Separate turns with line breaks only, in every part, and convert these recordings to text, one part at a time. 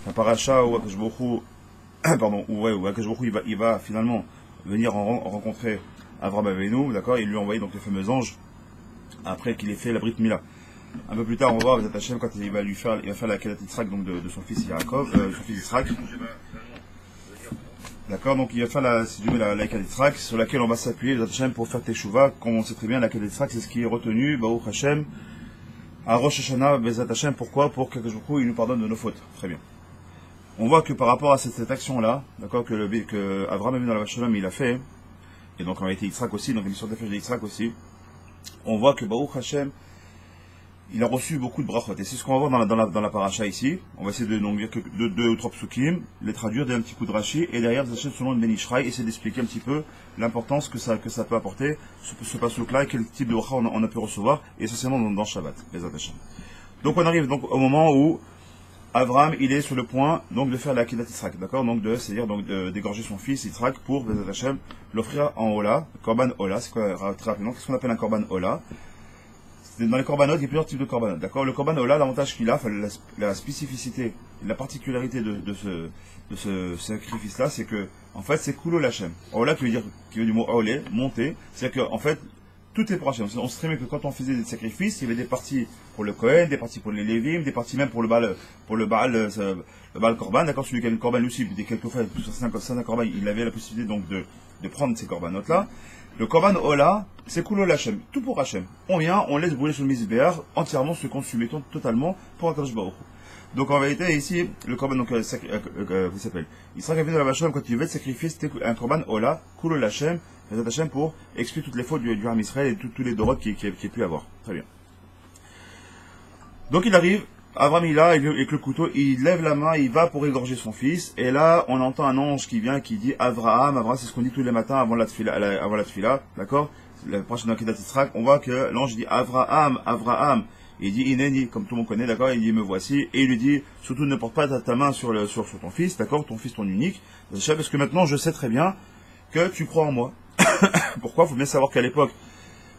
un paracha où Akash Baruch Hu, pardon, où Akash Baruch Hu, il va finalement venir rencontrer Avraham Avinu, d'accord, et lui envoyer donc les fameux anges après qu'il ait fait la Brit Mila. Un peu plus tard, on va voir Bezat Hashem quand il va faire la Kedat Yitzhak, donc de son fils Yaakov, son fils Yitzhak. D'accord, donc il va faire la Kedat Yitzhak, sur laquelle on va s'appuyer Bezat Hashem pour faire Teshuvah. Comme on sait très bien, la Kedat Yitzhak, c'est ce qui est retenu, Baruch Hashem, à Rosh Hashanah, Bezat Hashem. Pourquoi? Pour que il nous pardonne de nos fautes. Très bien. On voit que par rapport à cette action-là, d'accord, que Avraham Avinu dans la Shalom il a fait, et donc on a été Yitzhak aussi, donc l'émission de de Yitzhak aussi, on voit que Baruch Hashem, il a reçu beaucoup de brachot. Et c'est ce qu'on va voir dans la paracha ici. On va essayer de dire que deux ou trois psukim, les traduire, donner un petit coup de Rashi, et derrière, vous achetez selon le Ben Ishraï, essayer d'expliquer un petit peu l'importance que ça peut apporter, ce pasuk-là, et quel type de bracha on a pu recevoir, et essentiellement dans Shabbat, les Hashem. Donc on arrive donc au moment où Avraham, il est sur le point donc de faire la Kedat Yitzhak, d'accord, donc c'est-à-dire donc d'égorger son fils Yitzhak pour Bezat Hashem l'offrir en Ola, Korban Ola. C'est quoi très rapidement? Qu'est-ce qu'on appelle un Korban Ola? Dans les korbanot, il y a plusieurs types de korbanot. D'accord, le korban Ola, l'avantage qu'il a, la spécificité, la particularité de ce sacrifice-là, c'est que, en fait, c'est Kulo Lachem. Ola qui veut dire du mot Olé, monter. C'est-à-dire qu'en fait, tout est pour Hachem. On se très bien que quand on faisait des sacrifices, il y avait des parties pour le Kohen, des parties pour les Lévim, des parties même pour le Baal Korban. D'accord, celui qui a une korban aussi, quelquefois, sur certains korban, il avait la possibilité donc de prendre ces korbanotes-là. Le Korban Ola, c'est Kulo Lachem, tout pour Hachem. On vient, on laisse brûler sur le Mizbeach, entièrement se consumer totalement pour Akadosh Baruch Hu. Donc en vérité, ici, le Korban, donc, il s'appelle Yitzhak Avinu dans la Vachon, quand il veut sacrifier, c'était un Korban Ola, Kulo Lachem, Hachem pour expier toutes les fautes du Ham Israël et tous les dorotes qu'il a pu avoir. Très bien. Donc il arrive, Avraham il a, avec le couteau, il lève la main, il va pour égorger son fils, et là, on entend un ange qui vient, qui dit Avraham, c'est ce qu'on dit tous les matins avant la tfila, d'accord? La prochaine Kedat Yitzhak, on voit que l'ange dit Avraham, il dit Ineni, comme tout le monde connaît, d'accord? Il dit me voici, et il lui dit surtout ne porte pas ta main sur ton fils, d'accord? Ton fils, ton unique, parce que maintenant je sais très bien que tu crois en moi. Pourquoi? Il faut bien savoir qu'à l'époque,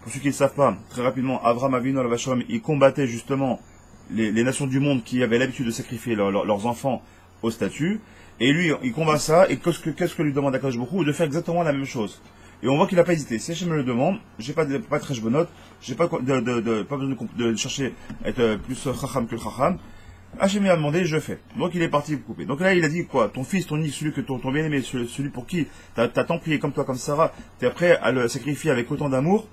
pour ceux qui ne le savent pas, très rapidement, Avraham Avinu al Vashom, il combattait justement les nations du monde qui avaient l'habitude de sacrifier leurs enfants aux statues, et lui, il combat ça, et qu'est-ce que lui demande Akadosh Baruch Hu? De faire exactement la même chose. Et on voit qu'il n'a pas hésité. Si Hachem me le demande, j'ai pas de très bonne j'ai pas besoin de chercher à être plus chacham que le chacham. Hachem m'a demandé, je fais. Donc il est parti couper. Donc là il a dit quoi? Ton fils, ton unique, celui que ton bien-aimé, celui pour qui t'as tant prié comme toi, comme Sarah, t'es prêt à le sacrifier avec autant d'amour,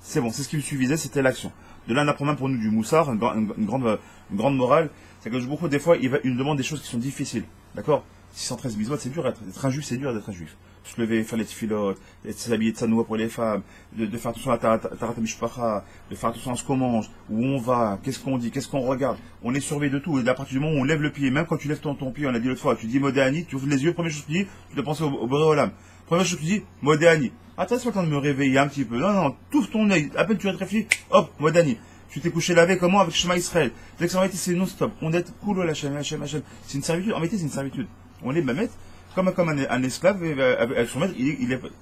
c'est bon, c'est ce qui me suffisait, c'était l'action. De là on apprend même pour nous du moussard, une grande morale, c'est que beaucoup des fois il nous demande des choses qui sont difficiles. D'accord? 613 bisous, c'est dur d'être un juif, c'est dur d'être un juif. Se lever, faire les tfilotes, s'habiller de sanoua pour les femmes, de faire attention à Tarat Mishpacha, de faire attention à ce qu'on mange, où on va, qu'est-ce qu'on dit, qu'est-ce qu'on regarde. On est surveillé de tout. Et à partir du moment où on lève le pied, même quand tu lèves ton pied, on l'a dit l'autre fois, tu dis Modéani, tu ouvres les yeux, première chose que tu dis, tu dois penser au Boréolam. Première chose que tu dis, Modéani. Attends, c'est pas le temps de me réveiller un petit peu. Non, t'ouvres ton œil, à peine tu réfléchis, hop, Modéani. Tu t'es couché lavé comment? Avec Shema Israël. Donc en réalité, c'est non-stop. On est cool, Hachem. C'est une servitude. En réalité, c'est une servitude. On est Mamet. Comme un esclave avec son maître,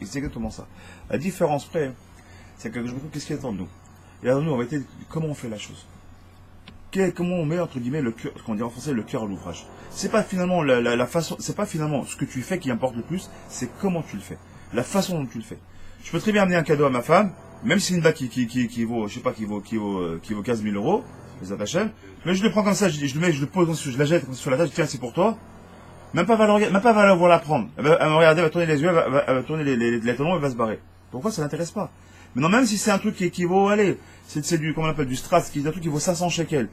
c'est exactement ça. La différence près, c'est que je me dis qu'est-ce qu'il attend de nous. Et alors nous, en réalité, comment on fait la chose? Comment on met entre guillemets le cœur, ce qu'on dit en français, le cœur à l'ouvrage. C'est pas finalement la façon, c'est pas finalement ce que tu fais qui importe le plus, c'est comment tu le fais, la façon dont tu le fais. Je peux très bien amener un cadeau à ma femme, même si c'est une bague qui vaut, je sais pas, qui vaut 15 000 euros, les attachés, mais je le prends comme ça, je le pose, je la jette sur la table, tiens, c'est pour toi. Même pas va voir la prendre. Elle va me regarder, elle va tourner les yeux, elle va tourner les talons, elle va se barrer. Pourquoi ça l'intéresse pas? Mais non, même si c'est un truc qui vaut, allez, c'est du, comment on appelle, du strass, qui est un truc qui vaut 500 shekels.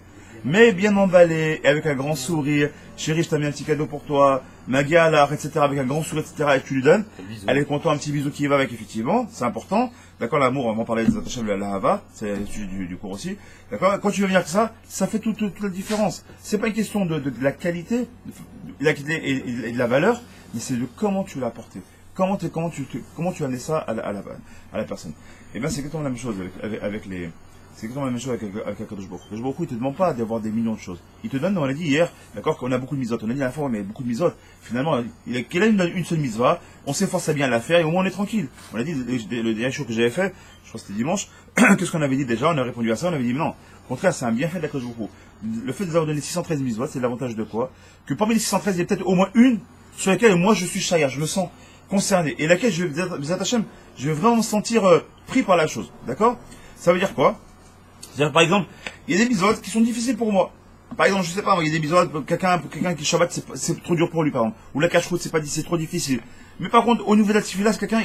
Mais bien emballé, et avec un grand sourire, chérie, je t'ai mis un petit cadeau pour toi, Magia alors, etc., avec un grand sourire, etc., et tu lui donnes. Elle est contente, un petit bisou qui va avec, effectivement, c'est important. D'accord, l'amour, on va en parler des attachés de la Hava, c'est le sujet du cours aussi. D'accord, quand tu veux venir avec ça fait toute la différence. C'est pas une question de la qualité, et de la valeur, mais c'est de comment tu l'as apporté. Comment tu as amené ça à la personne. Et bien, c'est exactement la même chose c'est exactement la même chose avec Akadosh Baruch Hu. Akadosh Baruch Hu, il te demande pas d'avoir des millions de choses. Il te donne, on l'a dit hier, d'accord, qu'on a beaucoup de misotes. On a dit à la fois, mais beaucoup de misotes. Finalement, qu'il a une seule mitzvah, on s'efforce à bien la faire et au moins on est tranquille. On a dit, le dernier show que j'avais fait, je crois que c'était dimanche, qu'est-ce qu'on avait dit déjà? On a répondu à ça, on avait dit, non. Au contraire, c'est un bienfait d'Akadosh Baruch Hu. le fait de vous avoir donné 613 mitzvot, c'est l'avantage de quoi? Que parmi les 613, il y a peut-être au moins une sur laquelle moi je suis shayar, je me sens concerné, et laquelle je vais vraiment me sentir pris par la chose. D'accord? Ça veut dire quoi? C'est-à-dire, par exemple, il y a des mitzvot qui sont difficiles pour moi. Par exemple, je sais pas, il y a des mitzvot, quelqu'un qui Shabbat, c'est trop dur pour lui, par exemple. Ou la cache-route, c'est trop difficile. Mais par contre, au niveau de la tefila, quelqu'un,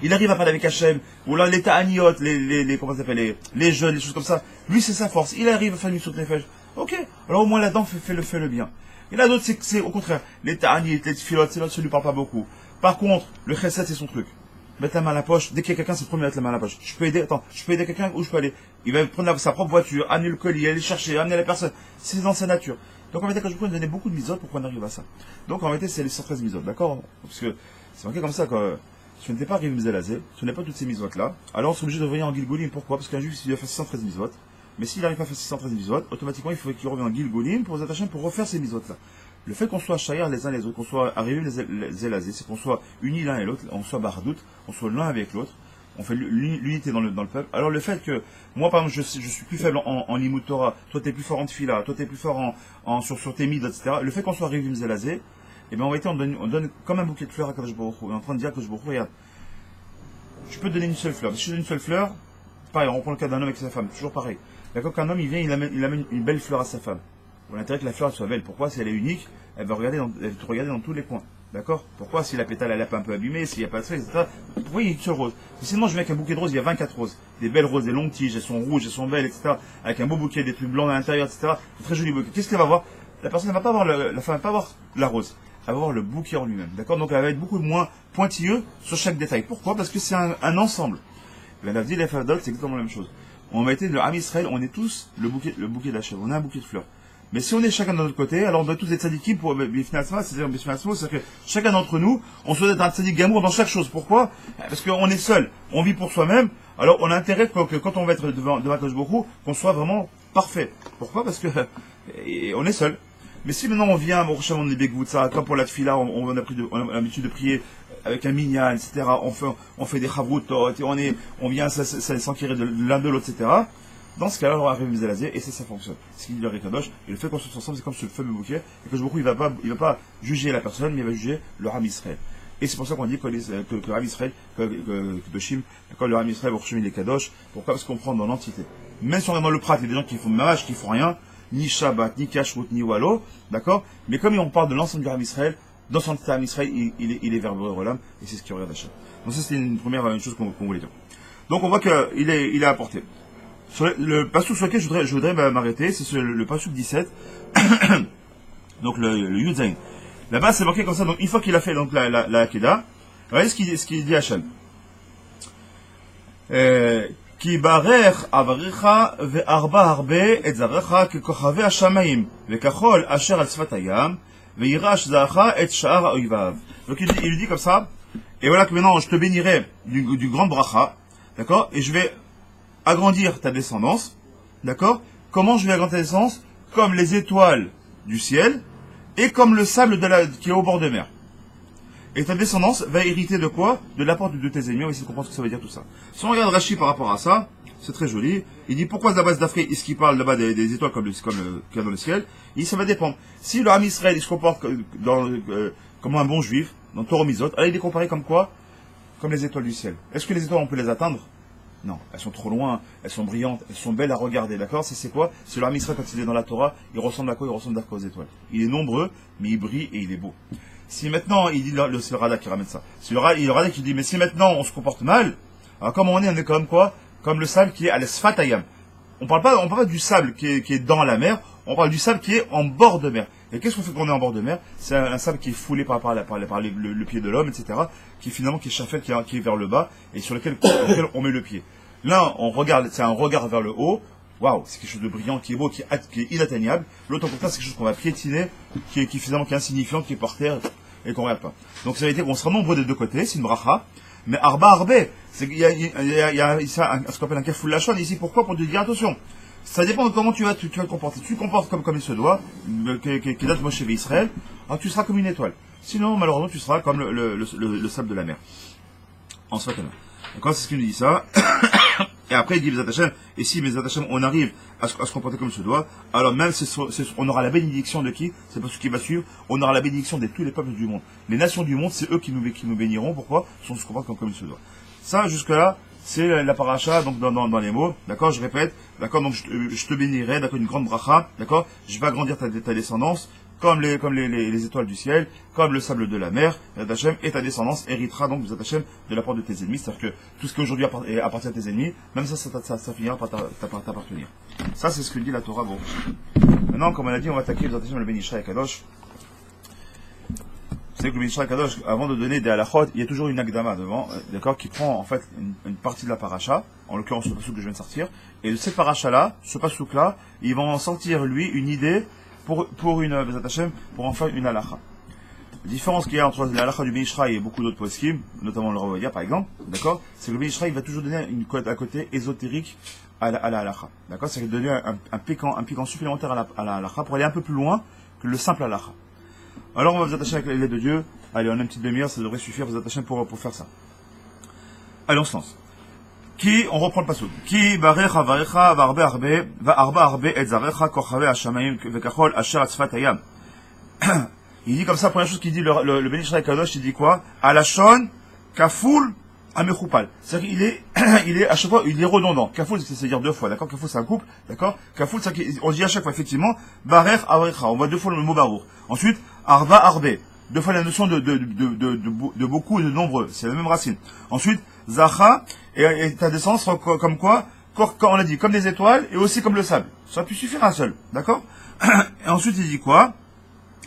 il arrive à parler avec Hachem, ou là, les ta'aniot, comment ça s'appelle, les jeunes, les choses comme ça. Lui, c'est sa force. Il arrive à faire une sur les fèches. Ok. Alors, au moins, là-dedans, fais le bien. Et là, d'autres, c'est au contraire. Les ta'aniot, les tefilot, c'est là, ça lui parle pas beaucoup. Par contre, le chesed, c'est son truc. Mettre la main à la poche. Dès qu'il y a quelqu'un, c'est le premier à mettre la main à la poche. Je peux aider quelqu'un où je peux aller. Il va prendre sa propre voiture, amener le colis, aller chercher, amener la personne. C'est dans sa nature. Donc en fait, quand je peux donner beaucoup de mitzvot pour qu'on arrive à ça. Donc en fait, c'est les 113 mitzvot, d'accord? Parce que c'est marqué comme ça, quand si on n'était pas arrivé à Mzelazé, si on n'a pas toutes ces mitzvot là, alors on serait obligé de revenir en Gilgulim. Pourquoi? Parce qu'un juif, il va faire 613 mitzvot. Mais s'il n'arrive pas à faire 613 mitzvot, automatiquement, il faut qu'il revienne en Gilgulim pour vous attacher pour refaire ces mitzvot là. Le fait qu'on soit shayar les uns les autres, qu'on soit arrivé les zélazés, c'est qu'on soit unis l'un et l'autre, on soit bardout, on soit l'un avec l'autre, on fait l'unité dans le peuple. Alors le fait que, moi par exemple, je suis plus faible en limud Torah, toi t'es plus fort en tefila, toi t'es plus fort sur tes mides, etc. Le fait qu'on soit arrivé zélazé, et bien en réalité on donne comme un bouquet de fleurs à Kadosh Baruch Hu. On est en train de dire à Kadosh Baruch Hu, regarde, je peux te donner une seule fleur. Si je donne une seule fleur, pareil, on prend le cas d'un homme avec sa femme, toujours pareil. D'accord, qu'un homme il vient, il amène une belle fleur à sa femme. On a intérêt que la fleur soit belle. Pourquoi? Si elle est unique, elle va te regarder dans tous les coins. D'accord? Pourquoi? Si la pétale elle est un peu abîmée, s'il n'y a pas de feuilles, etc. Pourquoi il y a une seule rose? Sinon, je mets avec un bouquet de roses, il y a 24 roses. Des belles roses, des longues tiges, elles sont rouges, elles sont belles, etc. Avec un beau bouquet, des trucs blancs à l'intérieur, etc. Un très joli bouquet. Qu'est-ce qu'elle va voir? La personne ne va pas voir la femme va pas voir la rose. Elle va voir le bouquet en lui-même. D'accord? Donc elle va être beaucoup moins pointilleuse sur chaque détail. Pourquoi? Parce que c'est un ensemble. La Navdi et la Fadol, c'est exactement la même chose. On va être le Ham Israël, on est tous le bouquet d'Hachem. On a un bouquet de fleurs. Mais si on est chacun de notre côté, alors on doit tous être tzadikim pour c'est-à-dire que chacun d'entre nous, on souhaite être un tzadik gamour dans chaque chose. Pourquoi? Parce qu'on est seul, on vit pour soi-même, alors on a intérêt que quand on va être devant Kadosh Baruch Hu, qu'on soit vraiment parfait. Pourquoi? Parce que on est seul. Mais si maintenant on vient, on est Begvoutsa, comme pour la tefila, on a l'habitude de prier avec un minyan, etc. On fait des chavrutot, on vient s'enquérir de l'un de l'autre, etc. Dans ce cas-là, on arrive à Mzelazé et ça fonctionne. Ce qu'il dit le Kadosh, et le fait qu'on soit ensemble, c'est comme ce fameux bouquet, et que il va pas juger la personne, mais il va juger le Ham Israël. Et c'est pour ça qu'on dit que le Ham Israël, que Shim, quand le Ham Israël, il est Kadosh, pourquoi? Parce qu'on prend dans l'entité. Même si on est dans le prat, il y a des gens qui font mamash, qui font rien, ni Shabbat, ni Kashrut, ni Wallo, d'accord? Mais comme on parle de l'ensemble du Ham Israël, dans son entité Ham Israël, il est vers Rolam, et c'est ce qui regarde Hachem. Donc ça, c'était une première chose qu'on voulait dire. Donc on voit qu'il est apporté. Sur le passouk sur lequel je voudrais m'arrêter, c'est sur le passouk 17, donc le Yudzain. Là-bas, c'est marqué comme ça, donc une fois qu'il a fait donc la Akeda, regardez ce qu'il dit à Hachem. Ki barer avaricha ve'arba harbe et zarecha kekochave hashamayim ve'kachol asher al sfat hayam ve'yirash zacha et sha'ar ha'oivav. Donc il lui dit comme ça, et voilà que maintenant je te bénirai du grand bracha, d'accord, et je vais agrandir ta descendance, d'accord? Comment je vais agrandir ta descendance? Comme les étoiles du ciel et comme le sable qui est au bord de mer. Et ta descendance va hériter de quoi? De la porte de tes ennemis. On va essayer de comprendre ce que ça veut dire tout ça. Si on regarde Rashi par rapport à ça, c'est très joli. Il dit pourquoi la base d'Afrique, est-ce qu'il parle là-bas des étoiles comme qu'il y a dans le ciel? Il dit ça va dépendre. Si le Ham Israël il se comporte comme un bon juif, dans Torah Mizot, alors il est comparé comme quoi? Comme les étoiles du ciel. Est-ce que les étoiles on peut les atteindre? Non, elles sont trop loin, elles sont brillantes, elles sont belles à regarder, d'accord? C'est quoi? C'est le Ham Israël quand il est dans la Torah, il ressemble à quoi? Il ressemble à quoi aux étoiles? Il est nombreux, mais il brille et il est beau. Si maintenant, il dit, c'est le Rada qui ramène ça. C'est le Rada qui dit, mais si maintenant on se comporte mal, alors comme on est comme quoi? Comme le sable qui est à l'Esfatayam. On parle pas du sable qui est dans la mer, on parle du sable qui est en bord de mer. Et qu'est-ce qu'on fait quand on est en bord de mer? C'est un sable qui est foulé par le pied de l'homme, etc., qui finalement qui est chafel, qui est vers le bas, et sur lequel on met le pied. Là, on regarde, c'est un regard vers le haut. Waouh, c'est quelque chose de brillant, qui est beau, qui est inatteignable. L'autre, au contraire, c'est quelque chose qu'on va piétiner, qui est insignifiant, qui est par terre, et qu'on regarde pas. Donc, ça veut dire qu'on sera nombreux des deux côtés, c'est une bracha. Mais arba arbe, il y a ce qu'on appelle un kaful lachon ici. Pourquoi? Pour te dire attention. Ça dépend de comment tu vas te comporter. Tu te comportes comme il se doit, qui date Moshe Israël, alors tu seras comme une étoile. Sinon, malheureusement, tu seras comme le sable de la mer. En soit, quand c'est ce qu'il nous dit ça. Et après, il dit, Bezat Hashem, et si, Bezat Hashem, on arrive à se comporter comme il se doit, alors même, on aura la bénédiction de qui? C'est pas ce qui va suivre, on aura la bénédiction de tous les peuples du monde. Les nations du monde, c'est eux qui nous béniront. Pourquoi? Si on se comporte comme il se doit. Ça, jusque-là, c'est la paracha, donc dans les mots, d'accord, je répète, d'accord, donc je te bénirai, d'accord, une grande bracha, d'accord, je vais agrandir ta descendance, comme les étoiles du ciel, comme le sable de la mer, Hashem, et ta descendance héritera donc Hashem de la part de tes ennemis, c'est-à-dire que tout ce qui aujourd'hui appartient à tes ennemis, même ça finira par t'appartenir. Ça, c'est ce que dit la Torah, bon. Maintenant, comme on a dit, on va attaquer Hashem, le Ben Ishraï Kadosh. Vous savez que le Ben Ishraï Kadosh, avant de donner des halachot, il y a toujours une akdama devant, d'accord, qui prend en fait une partie de la paracha, en l'occurrence le passouk que je viens de sortir, et de cette paracha-là, ce passouk-là, ils vont en sortir, lui, une idée pour en faire une halacha. La différence qu'il y a entre la halacha du Ben Ishraï et beaucoup d'autres poskim, notamment le Rav Ovadia par exemple, d'accord, c'est que le Ben Ishraï va toujours donner un côté ésotérique à la halacha, d'accord, c'est donner un piquant supplémentaire à la halacha pour aller un peu plus loin que le simple halacha. Alors on va vous attacher avec l'aide de Dieu. Allez, on a une petite demi-heure, ça devrait suffire, vous attacher pour faire ça. Allez, on se lance. On reprend le passouk. Ki barecha varecha va arba arbe et zarecha kochave hashamayim vekachol asher atzfat hayam. Il dit comme ça, première chose qu'il dit, le Ben Ishraï Kadosh, il dit quoi? Alashon kafoul amechupal. C'est-à-dire qu'il est, à chaque fois, il est redondant. Kafoul, c'est-à-dire deux fois, d'accord? Kafoul, c'est un couple, d'accord? Kafoul, on dit à chaque fois, effectivement, barech avarecha. On voit deux fois le mot barour. Ensuite, arba arbe. Deux fois la notion de beaucoup et de nombreux. C'est la même racine. Ensuite, zacha, et ta descendance comme quoi? Quand on l'a dit, comme des étoiles, et aussi comme le sable. Ça peut suffire un seul, d'accord? Et ensuite, il dit quoi?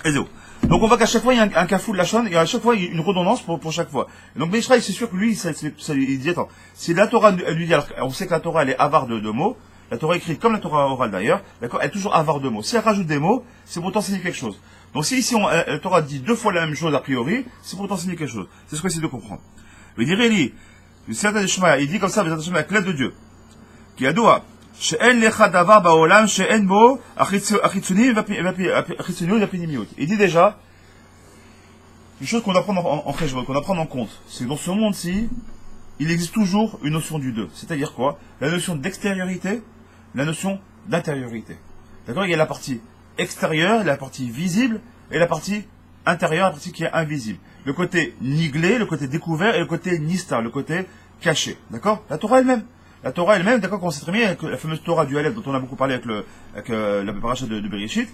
Ezo. Donc on voit qu'à chaque fois il y a un kafou de la chaîne, et à chaque fois il y a une redondance pour chaque fois. Et donc Ben Ishraï, c'est sûr que lui, il dit, attends, si la Torah, elle lui dit, alors on sait que la Torah elle est avare de mots, la Torah écrite comme la Torah orale d'ailleurs, d'accord, elle est toujours avare de mots. Si elle rajoute des mots, c'est pour t'enseigner quelque chose. Donc si ici la Torah dit deux fois la même chose a priori, c'est pour t'enseigner quelque chose. C'est ce qu'on essaie de comprendre. Il dit comme ça, avec l'aide de Dieu, qui a doua. Il dit déjà, une chose qu'on doit prendre qu'on doit prendre en compte, c'est que dans ce monde-ci, il existe toujours une notion du deux. C'est-à-dire quoi? La notion d'extériorité, la notion d'intériorité. D'accord? Il y a la partie extérieure, la partie visible, et la partie intérieure, la partie qui est invisible. Le côté niglé, le côté découvert, et le côté nistar, le côté caché. D'accord? La Torah elle-même. La Torah elle-même, d'accord, qu'on sait très bien, avec la fameuse Torah du Aleph, dont on a beaucoup parlé avec la paracha de Bereshit.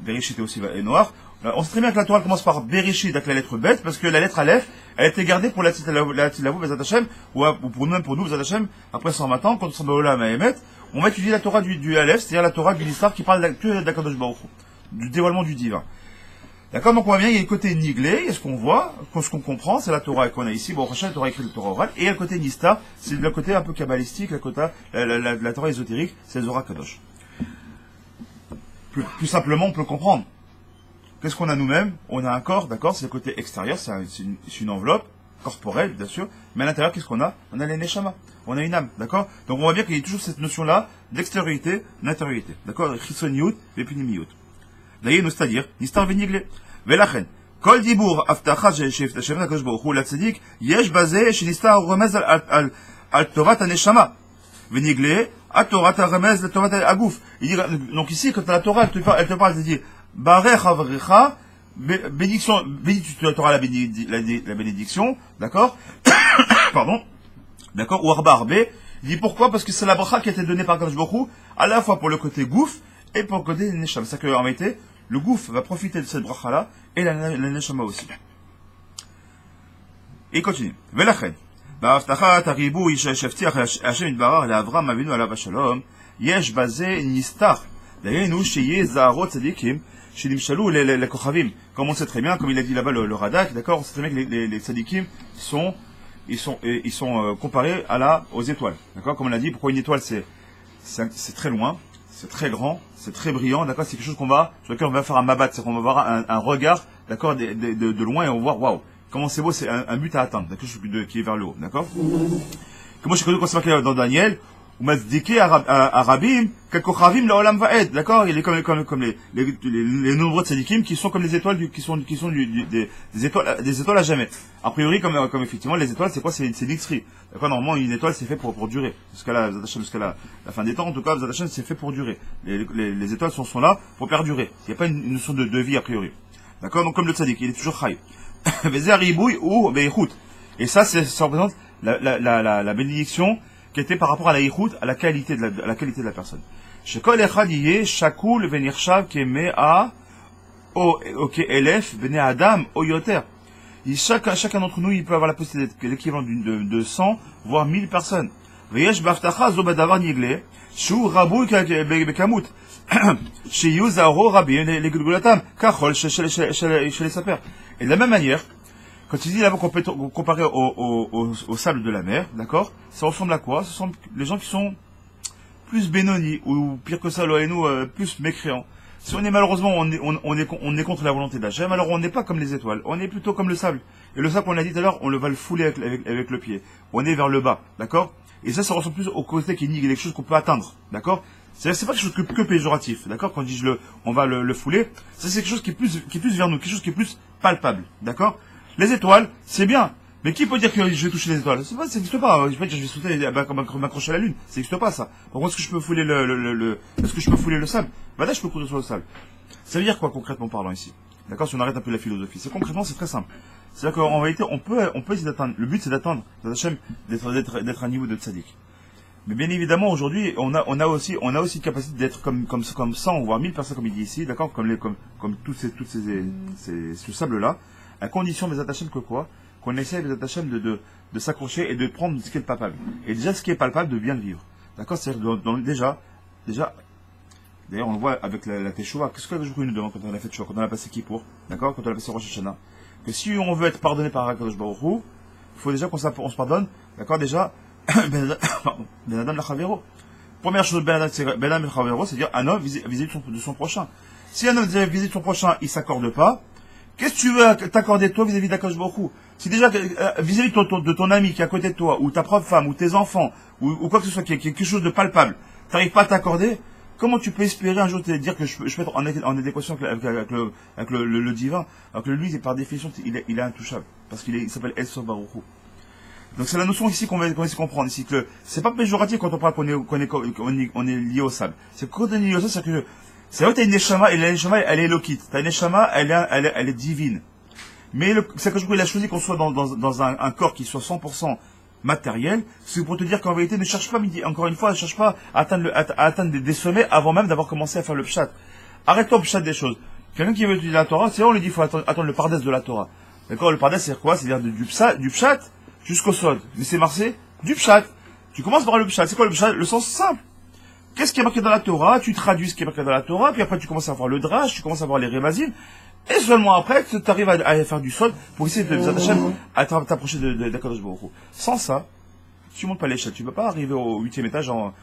Bereshit est aussi noir. On sait très bien que la Torah commence par Bereshit, avec la lettre bête, parce que la lettre Aleph, elle a été gardée pour la Tilavou, Bezat Hashem, ou pour nous, Bezat Hashem, après 120 ans, quand on s'en va au Olam Haemet, on va étudier la Torah du Aleph, c'est-à-dire la Torah du Nistar qui parle que d'Akadosh Baruch Hu, du dévoilement du divin. D'accord, donc on voit bien, il y a le côté niglé, et ce qu'on voit, ce qu'on comprend, c'est la Torah qu'on a ici, bon, la Torah écrite, la Torah orale, et il y a le côté Nistar, c'est le côté un peu kabbalistique, la Torah ésotérique, c'est le Zohar Kadosh. Plus simplement, on peut le comprendre. Qu'est-ce qu'on a nous-mêmes? On a un corps, d'accord, c'est le côté extérieur, c'est une enveloppe corporelle, bien sûr, mais à l'intérieur, qu'est-ce qu'on a? On a les neshama, on a une âme, d'accord? Donc on voit bien qu'il y a toujours cette notion-là d'extériorité, d'intériorité, d'accord? Chisoniout, vepinimiout. D'ailleurs, c'est-à-dire, Nistar veniglé. Velachen. Kol dibour aftacha sheftachem akadosh baruch hu latzadik yesh bazeh shenistar remez al tovat haneshama veniglé at torat remez al tovat agouf. Donc ici, quand la Torah elle te parle, elle dit barech avrecha bénédiction, tu auras la bénédiction, d'accord? Pardon, d'accord? Ou arba arbe. Il dit pourquoi? Parce que c'est la bracha qui a été donnée par Akadosh baruch hu à la fois pour le côté gouf et pour le côté neshama. C'est-à-dire qu'en réalité, le gouf va profiter de cette bracha-là, et la neshama aussi. Et il continue. Velachen. Ba'aftachat haribou sheftiach Hashem yitbarach le'Avram Avinu alav shalom, yesh bazeh nistar. Dayenu sheyeh zaharot tzadikim, shenimshalu lekochavim. Comme on sait très bien, comme il a dit là-bas le Radak, d'accord, on sait très bien que les tzadikim sont comparés aux étoiles. D'accord, comme on l'a dit, pourquoi une étoile c'est très loin, c'est très grand, c'est très brillant, d'accord, c'est quelque chose sur lequel on va faire un mabat, c'est qu'on va avoir un regard, d'accord, de loin et on va voir, waouh, comment c'est beau, c'est un but à atteindre, quelque chose qui est vers le haut, d'accord. Comme je sais qu'on sait marqué dans Daniel, ou Mazdike Arabim, Kakochavim Laolam Vaed, d'accord? Il est comme les nombreux tzadikim qui sont comme les étoiles, qui sont des étoiles à jamais. A priori, comme effectivement, les étoiles, c'est quoi? C'est l'Ixri. D'accord? Normalement, une étoile, c'est fait pour durer. Jusqu'à la fin des temps, en tout cas, Zadachem, c'est fait pour durer. Les étoiles sont là pour perdurer. Il n'y a pas une notion de vie, a priori. D'accord? Donc, comme le tzadik, il est toujours chai. Et ça, ça représente la bénédiction qui était par rapport à la yichut, à la qualité de la personne. Shekol echad yeh shakul venirshav kemea o ke'elef bnei adam o yoter. Chacun d'entre nous, il peut avoir la possibilité d'être l'équivalent de 100, voire 1000 personnes. Veyesh baftacha zo badavar nigle, shu rabu bekamut, sheyu zahro rabim legulgulatam, kachol shel saper. Et de la même manière, quand il dit là-bas comparé au sable de la mer, d'accord, ça ressemble à quoi? Ce sont les gens qui sont plus bénonis, ou pire que ça, nous, plus mécréants. Si on est malheureusement, on est contre la volonté d'Hachem, alors on n'est pas comme les étoiles, on est plutôt comme le sable. Et le sable, on l'a dit tout à l'heure, on va le fouler avec le pied. On est vers le bas, d'accord? Et ça ressemble plus au côté qui nie quelque chose qu'on peut atteindre, d'accord? C'est pas quelque chose que péjoratif, d'accord? Quand on dit on va le fouler, ça c'est quelque chose qui est plus vers nous, quelque chose qui est plus palpable, d'accord? Les étoiles, c'est bien. Mais qui peut dire que je vais toucher les étoiles? Ça n'existe pas. Je peux dire que je vais sauter, m'accrocher à la lune. Ça n'existe pas, ça. Par contre, est-ce que je peux fouler est-ce que je peux fouler le sable? Bah là, je peux courir sur le sable. Ça veut dire quoi, concrètement parlant, ici? D'accord? Si on arrête un peu la philosophie. Concrètement, c'est très simple. C'est-à-dire qu'en réalité, on peut essayer d'atteindre. Le but, c'est d'atteindre, d'être à un niveau de tzaddik. Mais bien évidemment, aujourd'hui, on a aussi capacité d'être comme 100, voire 1000 personnes, comme il dit ici, d'accord? Comme ce sable-là. À condition, mes attachements, que quoi? Qu'on essaie, mes attachements, de s'accrocher et de prendre ce qui est palpable. Et déjà, ce qui est palpable, de bien le vivre. D'accord? C'est-à-dire, déjà, d'ailleurs, on le voit avec la Teshuvah. Qu'est-ce que nous demande quand on a fait Teshuvah, quand on a passé Kippour, d'accord? Quand on a passé Rosh Hashanah? Que si on veut être pardonné par HaKadosh Baruch Hu, il faut déjà qu'on se pardonne, d'accord? Déjà, Ben Adam la Chavero. Première chose, Ben Adam la Chavero, c'est-à-dire un homme vis-à-vis de son prochain. Si un homme vis-à-vis de son prochain, il s'accorde pas, qu'est-ce que tu veux t'accorder toi vis-à-vis d'Akadosh Baruch Hu? Si déjà, vis-à-vis de ton ami qui est à côté de toi, ou ta propre femme, ou tes enfants, ou quoi que ce soit, qui est quelque chose de palpable, t'arrives pas à t'accorder, comment tu peux espérer un jour te dire que je peux être en adéquation avec le divin, alors que lui, par définition, il est intouchable, parce qu'il s'appelle El Sof Baruch Hu. Donc c'est la notion ici qu'on va essayer de comprendre, ici que c'est pas péjoratif quand on parle qu'on est lié au sable. C'est quand on est lié au sable, c'est que c'est vrai que t'as une neshama, et la neshama, elle est lokite. Ta neshama, elle est divine. Mais c'est que il a choisi qu'on soit dans un corps qui soit 100% matériel. C'est pour te dire qu'en vérité, ne cherche pas, encore une fois, ne cherche pas à atteindre des sommets avant même d'avoir commencé à faire le pshat. Arrête-toi le pshat des choses. Quelqu'un qui veut étudier la Torah, c'est vrai, on lui dit, il faut attendre le pardès de la Torah. D'accord? Le pardès, c'est quoi? C'est-à-dire du pshat jusqu'au sod. Mais c'est marqué du pshat. Tu commences par le pshat. C'est quoi le pshat? Le sens simple. Qu'est-ce qui est marqué dans la Torah? Tu traduis ce qui est marqué dans la Torah, puis après tu commences à voir le drash, tu commences à voir les rémasim, et seulement après, tu arrives à faire du sol pour essayer de à t'approcher d'Akadosh Baruch Hu. Sans ça, tu montes pas l'échelle. Tu peux pas arriver au 8e étage en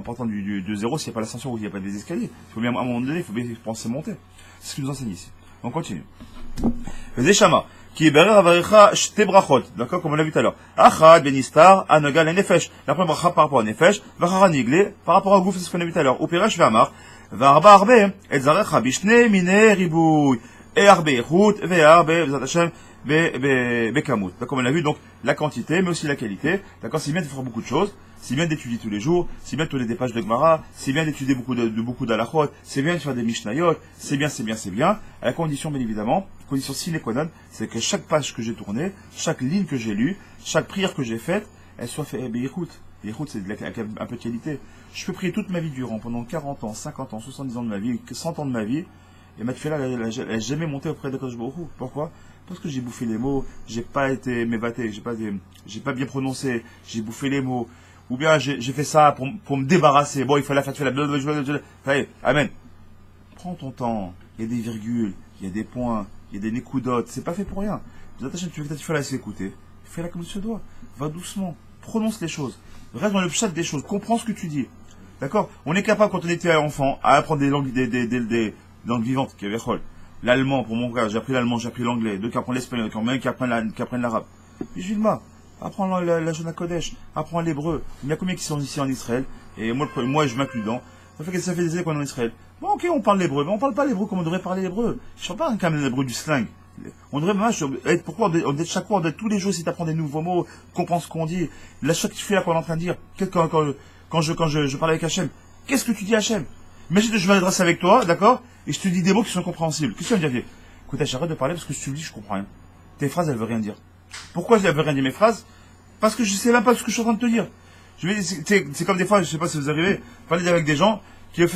partant de zéro s'il n'y a pas l'ascenseur ou s'il n'y a pas des escaliers. Il faut bien, à un moment donné, il faut bien penser monter. C'est ce qu'il nous enseigne ici. On continue. Les Shama. Qui est Berer Avarecha Shte Brachot, d'accord, comme on l'a vu tout à l'heure. Achad, Benistar, Anogal et Nefesh. La première bracha par rapport à Nefesh, Vachara Nigle, par rapport à Gouf, c'est ce qu'on a vu tout à l'heure. Uperesh Ve'amar, Varba Arbe, Et Zarecha Bishne, Mine, Ribouy, Et Arbe, Echut, Ve'arbe, Vezatachem, Bekamut. D'accord, on l'a vu, donc, la quantité, mais aussi la qualité. D'accord, c'est bien de faire beaucoup de choses. C'est bien d'étudier tous les jours, c'est bien de tourner des pages de Gemara, c'est bien d'étudier beaucoup d'alachot, c'est bien de faire des mishnayot, c'est bien, à la condition, bien évidemment, condition sine qua non, c'est que chaque page que j'ai tournée, chaque ligne que j'ai lue, chaque prière que j'ai faite, elle soit faite, écoute, c'est un peu de qualité. Je peux prier toute ma vie durant, pendant 40 ans, 50 ans, 70 ans de ma vie, 100 ans de ma vie, et ma tefila, elle n'a jamais monté auprès de Kadosh Baruch Hu. Pourquoi? Parce que j'ai bouffé les mots, j'ai pas été mévaté, j'ai pas bien prononcé, j'ai bouffé les mots, ou bien j'ai fait ça pour me débarrasser. Bon, il fallait faire la allez, amen. Prends ton temps. Il y a des virgules, il y a des points, il y a des nécoudotes. C'est pas fait pour rien. Tu veux que ta fille laisse écouter. Fais-la comme il se doit. Va doucement. Prononce les choses. Reste dans le chat des choses. Comprends ce que tu dis. D'accord? On est capable, quand on était enfant, à apprendre des langues vivantes, qui avaient l'allemand, pour mon cas, j'ai appris l'allemand, j'ai appris l'anglais, d'autres qui apprennent l'espagnol, d'autres qui apprennent l'arabe. Puis Gilma, apprends la Shona Kodesh, apprends l'hébreu. Il y a combien qui sont ici en Israël, Et moi je m'inclus dedans. Ça fait des années qu'on est en Israël. Bon, ok, on parle l'hébreu, mais on parle pas l'hébreu comme on devrait parler l'hébreu. Je ne parle pas quand même l'hébreu du slang. On devrait être, pourquoi on doit être chaque fois, on doit être tous les jours, si tu apprends des nouveaux mots, comprends ce qu'on dit. Là, chaque fille là qu'on est en train de dire, quand je parle avec Hachem, qu'est-ce que tu dis Hachem? Imagine que je m'adresse avec toi, d'accord, et je te dis des mots qui sont compréhensibles. Qu'est-ce que tu vas me dire? Écoute, j'arrête de parler parce que si tu me dis, je comprends rien. Tes phrases, elles veulent rien dire. Pourquoi elles veulent rien dire mes phrases? Parce que je sais même pas ce que je suis en train de te dire. C'est comme des fois, je sais pas si vous arrivez, parler avec des gens qui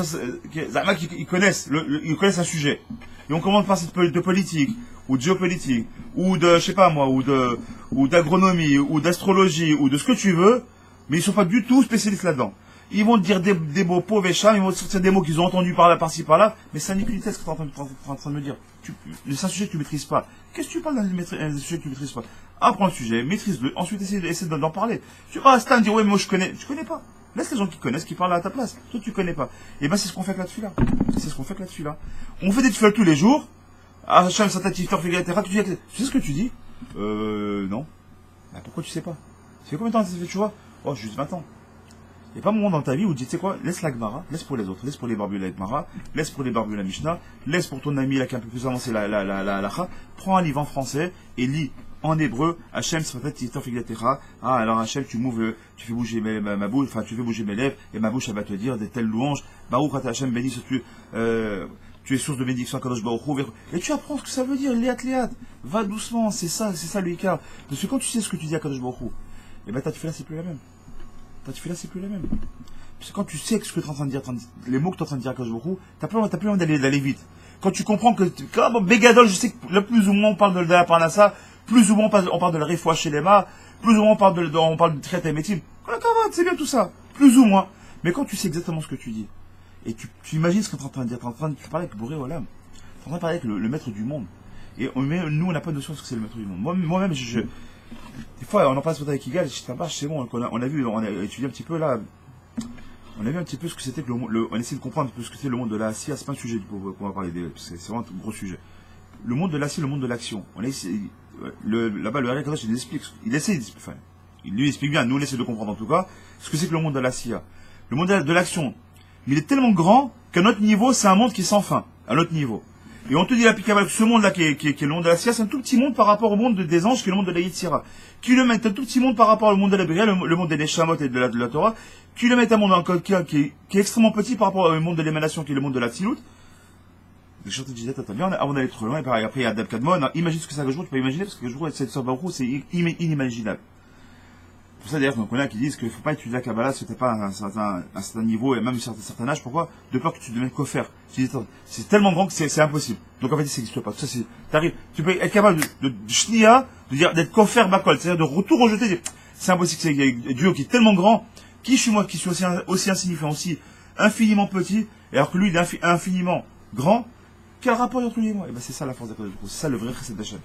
connaissent, ils connaissent un sujet. Et on commence par parler de politique, ou de géopolitique, ou de, je sais pas moi, ou d'agronomie, ou d'astrologie, ou de ce que tu veux, mais ils sont pas du tout spécialistes là-dedans. Ils vont te dire des mots pauvres et chats, ils vont te sortir des mots qu'ils ont entendus par-ci, par-là, mais ça n'est qu'une tête ce que tu es en train de me dire. C'est un sujet que tu maîtrises pas. Qu'est-ce que tu parles d'un sujet que tu maîtrises pas? Apprends le sujet, maîtrise-le, ensuite essaie d'en parler. Tu vas à Stan dire, ouais, mais moi je connais. Tu connais pas. Laisse les gens qui connaissent, qui parlent à ta place. Toi, tu connais pas. Et ben, c'est ce qu'on fait avec la tefila. C'est ce qu'on fait avec la tefila. On fait des tefilas tous les jours. Ah, Hachem, Satatif, Torfig, etc. Tu sais ce que tu dis? Non. Bah, pourquoi tu sais pas? Ça fait combien de temps que ça fait, tu vois? Oh, juste 20 ans. Il n'y a pas un moment dans ta vie où tu dis, tu sais quoi, laisse la Gemara, laisse pour les autres, laisse pour les barbus la Gemara, laisse pour les barbus la Mishnah, laisse pour ton ami là qui est un peu plus avancé la halakha, prends un livre en français et lis en hébreu, Hachem, ah, alors Hachem, tu fais bouger ma bouche, enfin, tu fais bouger mes lèvres, et ma bouche, elle va te dire des telles louanges, Baruch Ata Hachem, béni, tu es source de bénédiction à Kadosh Baruch Hu, et tu apprends ce que ça veut dire, léat, va doucement, c'est ça le Ikar. Parce que quand tu sais ce que tu dis à Kadosh Baruch Hu, et ben, ta tefila, c'est plus la même. Ta tefila, c'est plus la même. Parce que quand tu sais ce que tu es en train de dire, les mots que tu es en train de dire à Kadosh Baruch Hu, t'as plus envie d'aller vite. Quand tu comprends que, comme Bégadol, je sais que le plus ou moins on parle de la Parnassa, plus ou moins on parle de la Refoua chez les Lema, plus ou moins on parle de traite et médecine. C'est bien tout ça. Plus ou moins. Mais quand tu sais exactement ce que tu dis, et tu imagines ce que tu es en train de dire, tu es en train de parler avec Boré Olam, tu es en train de parler avec le maître du monde. Et nous, on n'a pas de notion de ce que c'est le maître du monde. Moi-même, des fois, on en parle avec Igal, c'est bon, on a étudié un petit peu là, on a vu un petit peu ce que c'était que on essaie de comprendre un peu ce que c'est le monde de la SIA, c'est pas un sujet qu'on va parler, c'est vraiment un gros sujet. Le monde de la SIA, le monde de l'action. Là-bas, le Harry Kadosh, il lui explique bien, nous on essaie de comprendre en tout cas, ce que c'est que le monde de la SIA. Le monde de l'action. Mais il est tellement grand qu'à notre niveau, c'est un monde qui est sans fin, à notre niveau. Et on te dit l'applicable, ce monde-là qui est le monde de la SIA, c'est un tout petit monde par rapport au monde des anges, qui est le monde de la Yitzhira. Kilomètre, un tout petit monde par rapport au monde de la Bria, le monde des Neshamot et de la Torah. Kilomètre, un monde encore qui est extrêmement petit par rapport au monde de l'émanation, qui est le monde de la Tzilut. Je te disais, t'as bien, avant d'aller trop loin, et après il y a Dab Kadmon, imagine ce que c'est que Gajbourou, tu peux imaginer, parce que Gajbourou, cette Sorbarou, c'est inimaginable. C'est pour ça d'ailleurs qu'on connaît qui disent qu'il ne faut pas étudier la Kabbalah si t'es pas à un certain niveau et même à un certain âge. Pourquoi? De peur que tu deviennes coffre. C'est tellement grand que c'est impossible. Donc en fait, ça n'existe pas. Ça, tu peux être capable de shnia, d'être coffre bakol, c'est-à-dire de tout rejeter. C'est impossible. C'est Dieu qui est tellement grand. Qui suis moi qui suis aussi insignifiant, aussi infiniment petit, alors que lui il est infiniment grand. Quel rapport entre lui et moi? Et ben c'est ça la force d'Akadosh Baruch Hu. C'est ça le vrai chesed d'Hachem.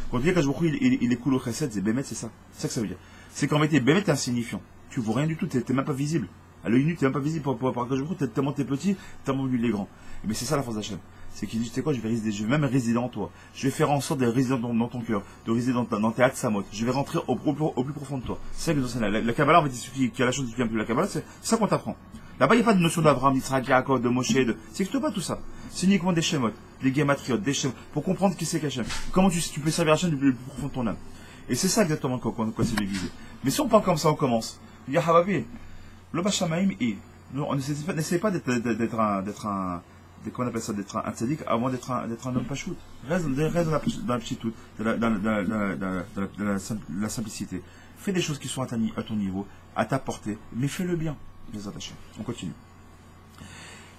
Quand on dit qu'Akadosh Baruch Hu il est cool au chesed, c'est Bémet, c'est ça. C'est ça que ça veut dire. C'est qu'en réalité, Bémet t'es insignifiant. Tu vaux rien du tout, t'es même pas visible. À l'œil nu, t'es même pas visible pour Akadosh Baruch Hu, tellement t'es petit, tellement lui il est grand. Et ben c'est ça la force d'Hachem. C'est qu'il dit, tu sais quoi, je vais même résider en toi. Je vais faire en sorte de résider dans ton cœur, de résider dans tes Hatsamot. Je vais rentrer au plus profond de toi. C'est ça que nous enseigne. La Kabbalah, en fait, qui a la chose qui vient plus la Kabbalah, c'est ça qu'on t'apprend. Là-bas, il n'y a pas de notion d'Abraham, d'Israël, Yaakov, de Moshe, ça n'existe pas tout ça. C'est uniquement des Shemot, des Gematriot, des Shemot, pour comprendre qui c'est qu'Hachem. Comment tu peux servir Hachem du plus profond de ton âme. Et c'est ça exactement quoi c'est l'église. Mais si on parle comme ça, on commence. Il y a Hababi, le Bachamaïm et on n'essaie pas d'être comment on appelle ça, d'être un tzaddik avant d'être un homme pachout. Reste dans la petite dans la simplicité. Fais des choses qui sont à ton niveau, à ta portée, mais fais-le bien. Les attachés. On continue.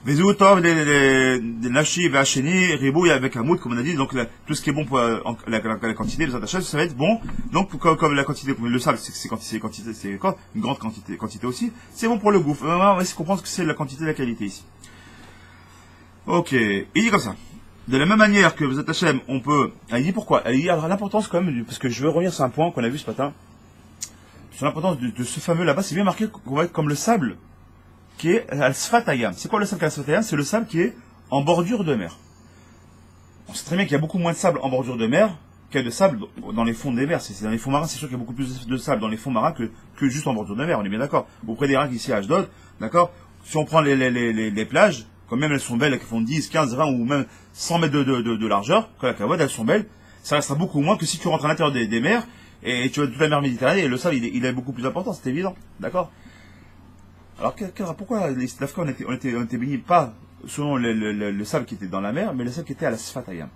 Vezou tov des nashi vacheni ribouille avec un mout comme on a dit, donc tout ce qui est bon pour la quantité des attachés, ça va être bon. Donc comme la quantité, le sable c'est quantité, c'est quoi, une grande quantité aussi, c'est bon pour le gouffre. On va essayer de comprendre ce que c'est la quantité et la qualité ici. Ok, il dit comme ça. De la même manière que vous êtes Hachem, on peut. Il dit pourquoi? Il dit alors l'importance quand même, parce que je veux revenir sur un point qu'on a vu ce matin, sur l'importance de ce fameux là-bas, c'est bien marqué qu'on va être comme le sable qui est al-Sfat Hayam. C'est quoi le sable qui est al-Sfat Hayam? C'est le sable qui est en bordure de mer. On sait très bien qu'il y a beaucoup moins de sable en bordure de mer qu'il y a de sable dans les fonds des mers. C'est dans les fonds marins, c'est sûr qu'il y a beaucoup plus de sable dans les fonds marins que juste en bordure de mer, on est bien d'accord. Auprès des Irak, ici à Ashdod, d'accord. Si on prend les plages, quand même elles sont belles, elles font 10, 15, 20 ou même 100 mètres de largeur, quand la cavode, elles sont belles, ça restera beaucoup moins que si tu rentres à l'intérieur des mers, et tu vois toute la mer Méditerranée, et le sable, il est beaucoup plus important, c'est évident, d'accord. Alors, pourquoi les Afghans on était bénis pas selon le sable qui était dans la mer, mais le sable qui était à la Sfatayam.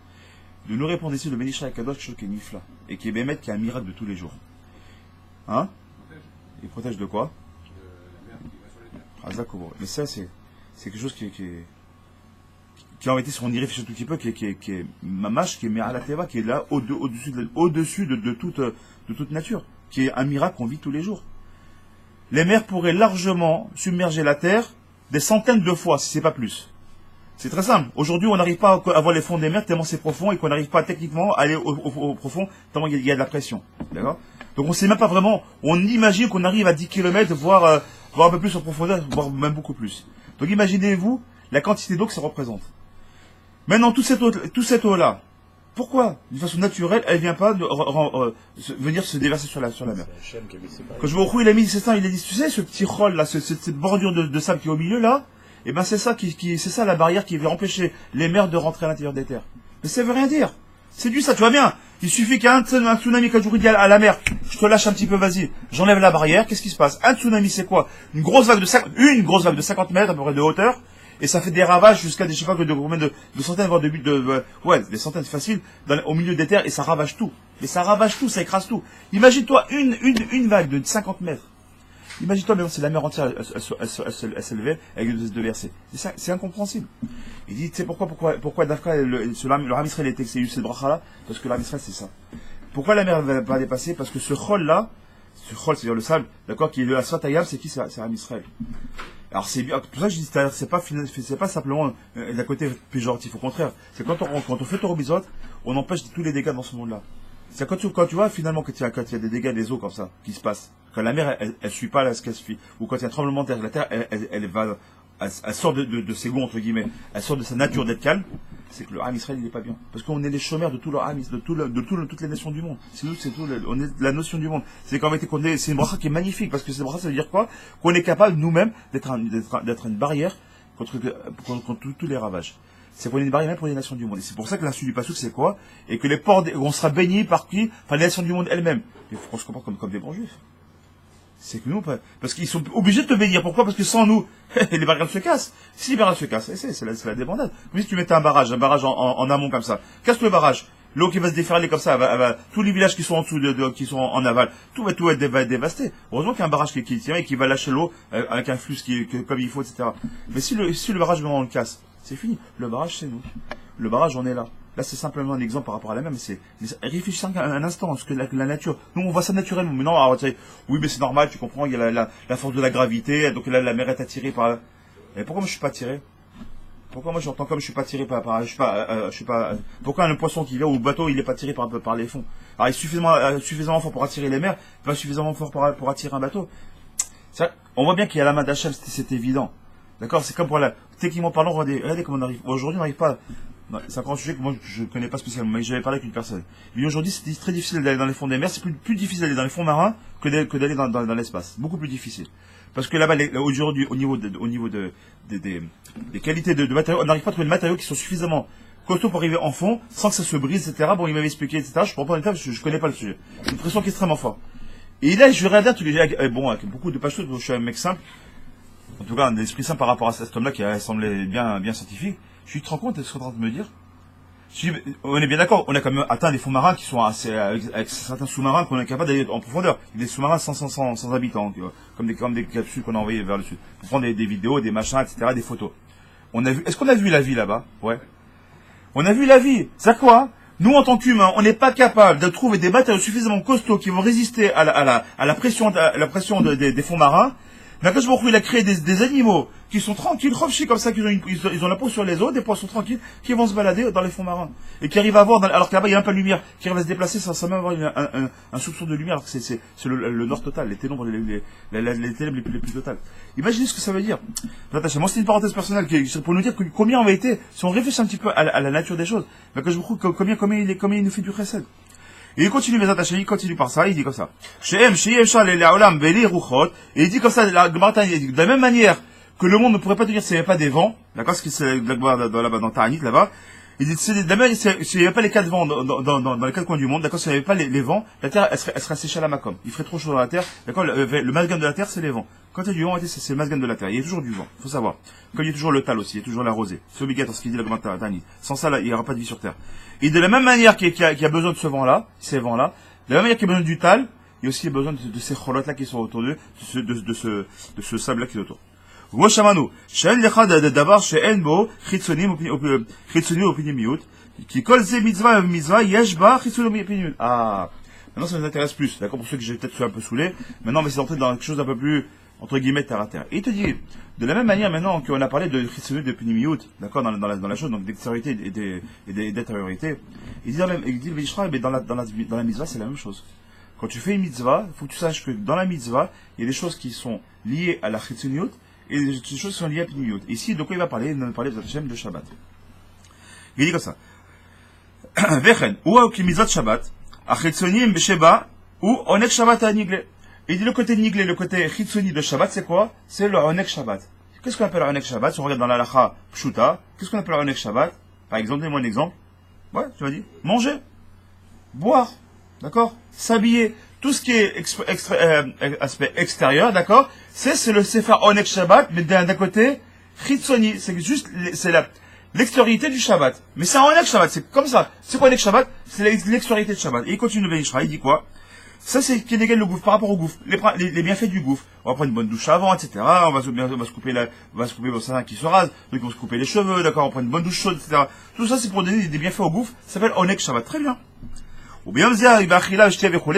De nous répondre ici le Bénishra Kadosh, quelque chose qui est nifla, et qui est Bémet, qui est un miracle de tous les jours. Hein? Il protège de quoi? Mais ça, c'est quelque chose qui en été, si on y réfléchit un tout petit peu, qui est mamash, qui est Me'alateva, qui est là au-dessus de toute nature, qui est un miracle qu'on vit tous les jours. Les mers pourraient largement submerger la terre des centaines de fois, si c'est pas plus. C'est très simple. Aujourd'hui, on n'arrive pas à voir les fonds des mers tellement c'est profond et qu'on n'arrive pas techniquement à aller au profond tellement il y a de la pression. D'accord? Donc on sait même pas vraiment, on imagine qu'on arrive à 10 km, voire un peu plus en profondeur, voire même beaucoup plus. Donc imaginez-vous la quantité d'eau que ça représente. Maintenant, toute cette eau-là, pourquoi, d'une façon naturelle, elle vient pas venir se déverser sur la mer? Quand je vois où il a mis ses seins, il a dit, tu sais, ce petit rôle là, cette bordure de sable qui est au milieu là, et ben c'est ça c'est ça la barrière qui va empêcher les mers de rentrer à l'intérieur des terres. Mais ça veut rien dire. C'est du ça, tu vois bien. Il suffit qu'un tsunami quand je dis à la mer, je te lâche un petit peu, vas-y, j'enlève la barrière, qu'est-ce qui se passe? Un tsunami c'est quoi? Une grosse vague de 50 mètres à peu près de hauteur, et ça fait des ravages jusqu'à des, je sais pas, de combien de centaines, voire des centaines faciles, au milieu des terres, et ça ravage tout. Mais ça ravage tout, ça écrase tout. Imagine-toi une vague de 50 mètres. Imagine-toi, même si la mer entière, elle s'élevait avec deux versets. C'est incompréhensible. Il dit, tu sais pourquoi Dafka, le Ram Israël était, c'est eu cette bracha-là? Parce que le Ram Israël, c'est ça. Pourquoi la mer va dépasser? Parce que ce chol-là, c'est-à-dire le sable, d'accord, qui est de la Sfatayam, c'est qui? C'est Ram Israël. Alors c'est bien, pour ça que je dis, c'est pas simplement d'un côté péjoratif, au contraire. C'est quand on fait Torah Bizot, on empêche tous les dégâts dans ce monde-là. C'est quand tu vois finalement quand il y a des dégâts des eaux comme ça qui se passent, quand la mer elle suit pas là ce qu'elle suit, ou quand il y a un tremblement de terre, la terre elle sort de ses gonds entre guillemets, elle sort de sa nature d'être calme, c'est que le Ham Israël il est pas bien, parce qu'on est les chômeurs de tout leur Ham, toutes les nations du monde. On est la notion du monde. C'est qu'en fait c'est une bracha qui est magnifique, parce que cette bracha ça veut dire quoi? Qu'on est capable nous-mêmes d'être une barrière contre tous les ravages. C'est pour une barrière même pour les nations du monde. Et c'est pour ça que l'insu du Passouk, c'est quoi? Et que les ports, on sera baigné par qui? Enfin, les nations du monde elles-mêmes. Il faut qu'on se comporte comme des bons juifs. C'est que nous, parce qu'ils sont obligés de te bénir. Pourquoi? Parce que sans nous, les barrières se cassent. Si les barrières se cassent, c'est la débandade. Comme si tu mettais un barrage en amont comme ça. Casse le barrage. L'eau qui va se déferler comme ça, tous les villages qui sont en dessous, qui sont en aval, tout va être dévasté. Heureusement qu'il y a un barrage qui tient et qui va lâcher l'eau avec un flux comme il faut, etc. Mais si le barrage, on le casse, c'est fini. Le barrage, c'est nous. Le barrage, on est là. Là, c'est simplement un exemple par rapport à la mer, mais réfléchissez un instant, parce que la nature, nous, on voit ça naturellement. Mais non, alors, oui, mais c'est normal, tu comprends, il y a la force de la gravité, donc là, la mer est attirée par. Et pourquoi moi, je suis pas attiré? Pourquoi moi, j'entends comme je suis pas attiré pourquoi un poisson qui vient ou le bateau, il est pas attiré par les fonds? Alors, il est suffisamment fort pour attirer les mers, pas suffisamment fort pour attirer un bateau. Ça, on voit bien qu'il y a la main d'Hachem, c'est évident. D'accord? C'est comme pour techniquement parlant, regardez comment on arrive. Aujourd'hui, on n'arrive pas. C'est encore un sujet que moi je connais pas spécialement, mais j'avais parlé avec une personne. Et aujourd'hui, c'est très difficile d'aller dans les fonds des mers, c'est plus difficile d'aller dans les fonds marins que d'aller dans l'espace. Beaucoup plus difficile. Parce que là-bas, aujourd'hui, au niveau des qualités de matériaux, on n'arrive pas à trouver des matériaux qui sont suffisamment costauds pour arriver en fond, sans que ça se brise, etc. Bon, il m'avait expliqué, etc. Je comprends pas en détail parce que je connais pas le sujet. C'est une pression qui est extrêmement forte. Et là, je regarde tous les avec beaucoup de pages, je suis un mec simple. En tout cas, un esprit simple par rapport à cet homme-là qui a semblé bien scientifique. Tu te rends compte de ce qu'on est en train de me dire? On est bien d'accord, on a quand même atteint des fonds marins qui sont assez, avec certains sous-marins qu'on est capable d'aller en profondeur. Il y a des sous-marins sans habitants, comme des capsules qu'on a envoyées vers le sud. Pour prendre des vidéos, des machins, etc., des photos. Est-ce qu'on a vu la vie là-bas? Ouais. On a vu la vie. C'est quoi? Nous, en tant qu'humains, on n'est pas capable de trouver des matériaux suffisamment costauds qui vont résister à la pression des fonds marins. Mais quand il a créé des animaux qui sont tranquilles, comme ça, ils ont la peau sur les os, des poissons tranquilles, qui vont se balader dans les fonds marins. Et qui arrivent à voir, alors que là-bas, il n'y a même pas de lumière, qui arrivent à se déplacer sans même avoir un soupçon de lumière, alors que c'est le nord total, les ténèbres les plus totales. Imaginez ce que ça veut dire. Moi, c'est une parenthèse personnelle pour nous dire combien on va été, si on réfléchit un petit peu à la nature des choses, mais que je vous combien il nous fait du chesed. Et il continue, mes attachés, il continue par ça, il dit comme ça. Et il dit comme ça, la Gemara Ta'anit, de la même manière que le monde ne pourrait pas tenir s'il n'y avait pas des vents, d'accord, ce qui c'est la Gemara là-bas, dans Ta'anit, là-bas, il dit, c'est de la même manière, s'il n'y avait pas les quatre vents dans les quatre coins du monde, d'accord, s'il n'y avait pas les vents, la terre, elle serait séchée à la Makom. Il ferait trop chaud dans la terre, d'accord, le masgan de la terre, c'est les vents. Quand il y a du vent, c'est le masgan de la terre. Il y a toujours du vent, faut savoir. Comme il y a toujours le tal aussi, il y a toujours la rosée. C'est obligatoire, ce qu'il dit la Gemara Ta'anit. Sans ça, là, il n'y aura pas de vie sur terre. Et de la même manière qu'il y a besoin de ce vent-là, ces vents-là, de la même manière qu'il y a besoin du tal, il y a aussi besoin de ces cholotes-là qui sont autour d'eux, de ce sable-là qui est autour. Woshamanu, she'en lecha davar she'en bo, chitzonim opinimiyut, qui kolze mitzvah yeshba, chitzonim opinimiyut. Ah, maintenant ça nous intéresse plus, d'accord, pour ceux que j'ai peut-être fait un peu saouler, maintenant on va essayer d'entrer dans quelque chose d'un peu plus, entre guillemets, terre à terre. Et il te dit, de la même manière maintenant qu'on a parlé de chitzonim opinimiyut, d'accord, dans la chose, donc d'extériorité et d'intériorité, il dit le Vishra, mais dans la mitzvah c'est la même chose. Quand tu fais une mitzvah, il faut que tu saches que dans la mitzvah, il y a des choses qui sont liées à la chitzoniut et des choses qui sont liées à la piniyut. Ici, de quoi il va parler? Il va parler de Shabbat. Il dit comme ça. Vechen, ou a mitzvah Shabbat, a chitzonim b'sheba, ou onek Shabbat à nigle. Il dit le côté nigle, le côté chitzoni de Shabbat, c'est quoi? C'est le onek Shabbat. Qu'est-ce qu'on appelle le onek Shabbat? Si on regarde dans la lacha pshuta, qu'est-ce qu'on appelle le onek Shabbat? Par exemple, donne-moi un exemple. Ouais, tu m'as dit. Manger. Boire. D'accord? S'habiller, tout ce qui est aspect extérieur, d'accord? C'est le Sefer Onek Shabbat, mais d'un côté, Chitzoni, c'est juste, c'est l'extériorité du Shabbat. Mais c'est un Onek Shabbat, c'est comme ça. C'est quoi Onek Shabbat? C'est l'extériorité du Shabbat. Et il continue le Veishra, il dit quoi? Ça, c'est qui négative le gouffre, par rapport au gouffre. Les bienfaits du gouffre. On va prendre une bonne douche avant, etc. On va se couper vos seins qui se rasent. Donc, on va se couper les cheveux, d'accord? On va prendre une bonne douche chaude, etc. Tout ça, c'est pour donner des bienfaits au gouffre. Ça s'appelle Onek Shabbat. Très bien. Ou bien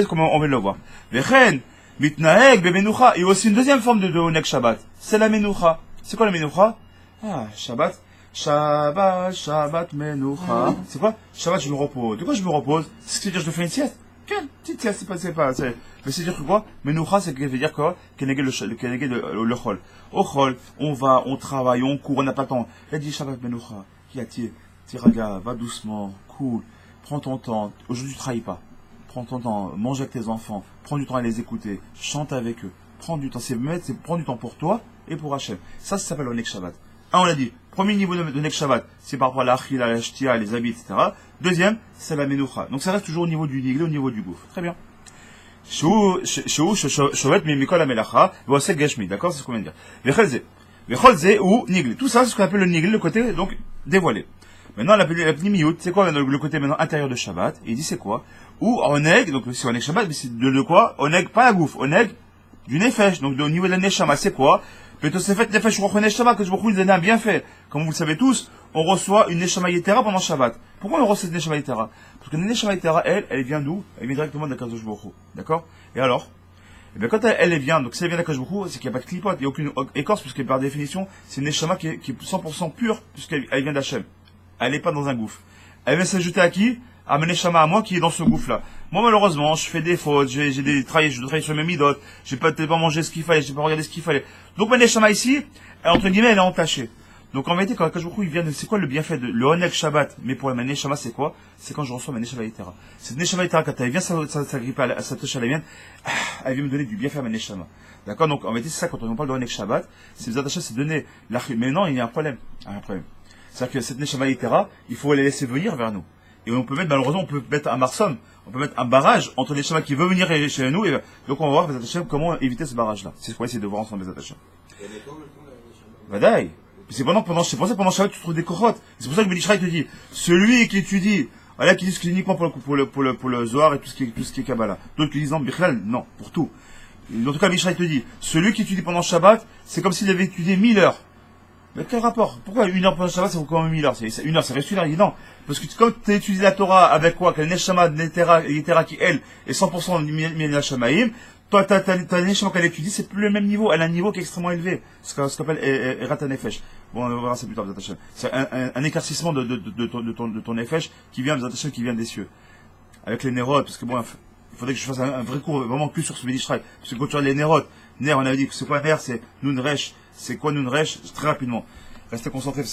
comment on va le voir. Vechen, mitnaeg, bemenucha. Il y a aussi une deuxième forme de Onek Shabbat. C'est la menucha. C'est quoi la menucha? Ah, Shabbat. Shabbat, menucha. C'est quoi? Shabbat, je me repose. De quoi je me repose? C'est ce que veut dire je fais une sieste. Quelle petite sieste? Mais c'est dire que quoi? Menucha, c'est que veut dire quoi? Kenegel le chol. Au chol, on va, on travaille, on court, on n'a pas le temps. Il dit Shabbat, menucha. Qui a tiraga, va doucement, cool. Prends ton temps. Aujourd'hui, tu trahis pas. Prends ton temps. Mange avec tes enfants. Prends du temps à les écouter. Chante avec eux. Prends du temps. C'est prends du temps pour toi et pour Hachem. Ça s'appelle le Nek Shabbat. Un, on l'a dit. Premier niveau de Nek Shabbat, c'est par rapport à l'achil, à la shtia, les habits, etc. Deuxième, c'est la menucha. Donc ça reste toujours au niveau du niglé, au niveau du gouffre. Très bien. Shovet mimikol amelacha, vosek geshmi. D'accord? C'est ce qu'on vient de dire. Vecholze ou niglé. Tout ça, c'est ce qu'on appelle le niglé, le côté, donc, dévoilé. Maintenant, la pnimiyut, c'est quoi le côté maintenant intérieur de Shabbat? Il dit c'est quoi? Ou oneg, donc si oneg Shabbat, mais c'est de quoi? Oneg, pas la gouffre, oneg du nefesh, donc au niveau de la neshama, c'est quoi? Peut-être c'est fait nefesh roch neshama, que je vous nous a bien fait. Comme vous le savez tous, on reçoit une neshama yetera pendant Shabbat. Pourquoi on reçoit cette neshama yetera? Parce que la neshama yetera, elle vient d'où? Elle vient directement de la Kadosh Baruch Hu. D'accord? Et alors? Eh bien, quand elle vient, donc si elle vient de la Kadosh Baruch Hu, c'est qu'il n'y a pas de clipote, il n'y a aucune écorce, puisque par définition, c'est une neshama qui est 100% pure, puisqu'elle vient d'Hachem. Elle n'est pas dans un gouffre. Elle vient s'ajouter à qui? À Meneshama, à moi qui est dans ce gouffre-là. Moi, malheureusement, je fais des fautes, je travaille sur mes midotes, j'ai peut-être pas mangé ce qu'il fallait, j'ai pas regardé ce qu'il fallait. Donc, Meneshama ici, entre guillemets, elle est entachée. Donc, en vérité, quand la Kajoukou, il vient de, c'est quoi le bienfait de, le Onek Shabbat? Mais pour la Meneshama, c'est quoi? C'est quand je reçois Meneshama Yetera. Cette Meneshama Yetera, quand elle vient s'agripper à sa touche à la mienne, elle vient me donner du bienfait à Meneshama. D'accord? Donc, en vérité, c'est ça, quand on parle de Onek Shabbat, c'est vous attacher, c'est donner la, mais non, il y a un problème. Il y a un problème. C'est-à-dire que cette Neshama Yetera, il faut les laisser venir vers nous. Et on peut mettre, malheureusement, on peut mettre un marsom, on peut mettre un barrage entre les Neshama qui veut venir chez nous, et donc on va voir, Bezat Hashem, comment éviter ce barrage-là. C'est ce qu'on va essayer de voir ensemble, Bezat Hashem. Vadaï. C'est pour ça que pendant Shabbat, tu trouves des cochotes. C'est pour ça que Benishraï te dit, celui qui étudie, voilà, qui dit que c'est uniquement pour le Zohar et tout ce qui est Kabbalah. D'autres qui disent, non, Bichlal, non, pour tout. En tout cas, Benishraï te dit, celui qui étudie pendant Shabbat, c'est comme s'il avait étudié 1000 heures. Mais quel rapport? Pourquoi 1 heure pendant Shabbat, ça vaut quand même 1000 heures? C'est 1 heure, c'est reste 1 heure. Il dit non. Parce que quand tu étudies la Torah avec quoi? Que la Neshama, Yetera, qui elle, est 100% Mina Shamaim, toi, ta Neshama qu'elle étudie, c'est plus le même niveau. Elle a un niveau qui est extrêmement élevé. Ce qu'on appelle Erat Nefesh. Bon, on verra ça plus tard, c'est un éclaircissement de ton Nefesh qui vient, qui vient des cieux. Avec les nérotes, parce que bon, il faudrait que je fasse un vrai cours, vraiment plus sur ce Médishraï. Parce que quand tu regardes les nérotes, Ner, on avait dit que c'est quoi Ner? C'est Nun Resh. C'est quoi Nun Resh? Très rapidement. Restez concentrés,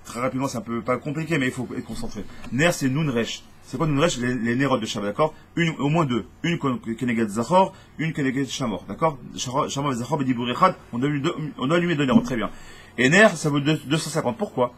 très rapidement, c'est un peu pas compliqué, mais il faut être concentré. Ner, c'est Nun Resh. C'est quoi Nounresh? Les Nerot de Shabbat, d'accord? Au moins deux. Une Keneged Zachor, une Keneged Shamor, d'accord? Shamor et Zachor, Bedibur Echad, on doit allumer deux Nerot, très bien. Et Ner, ça vaut 250. Pourquoi?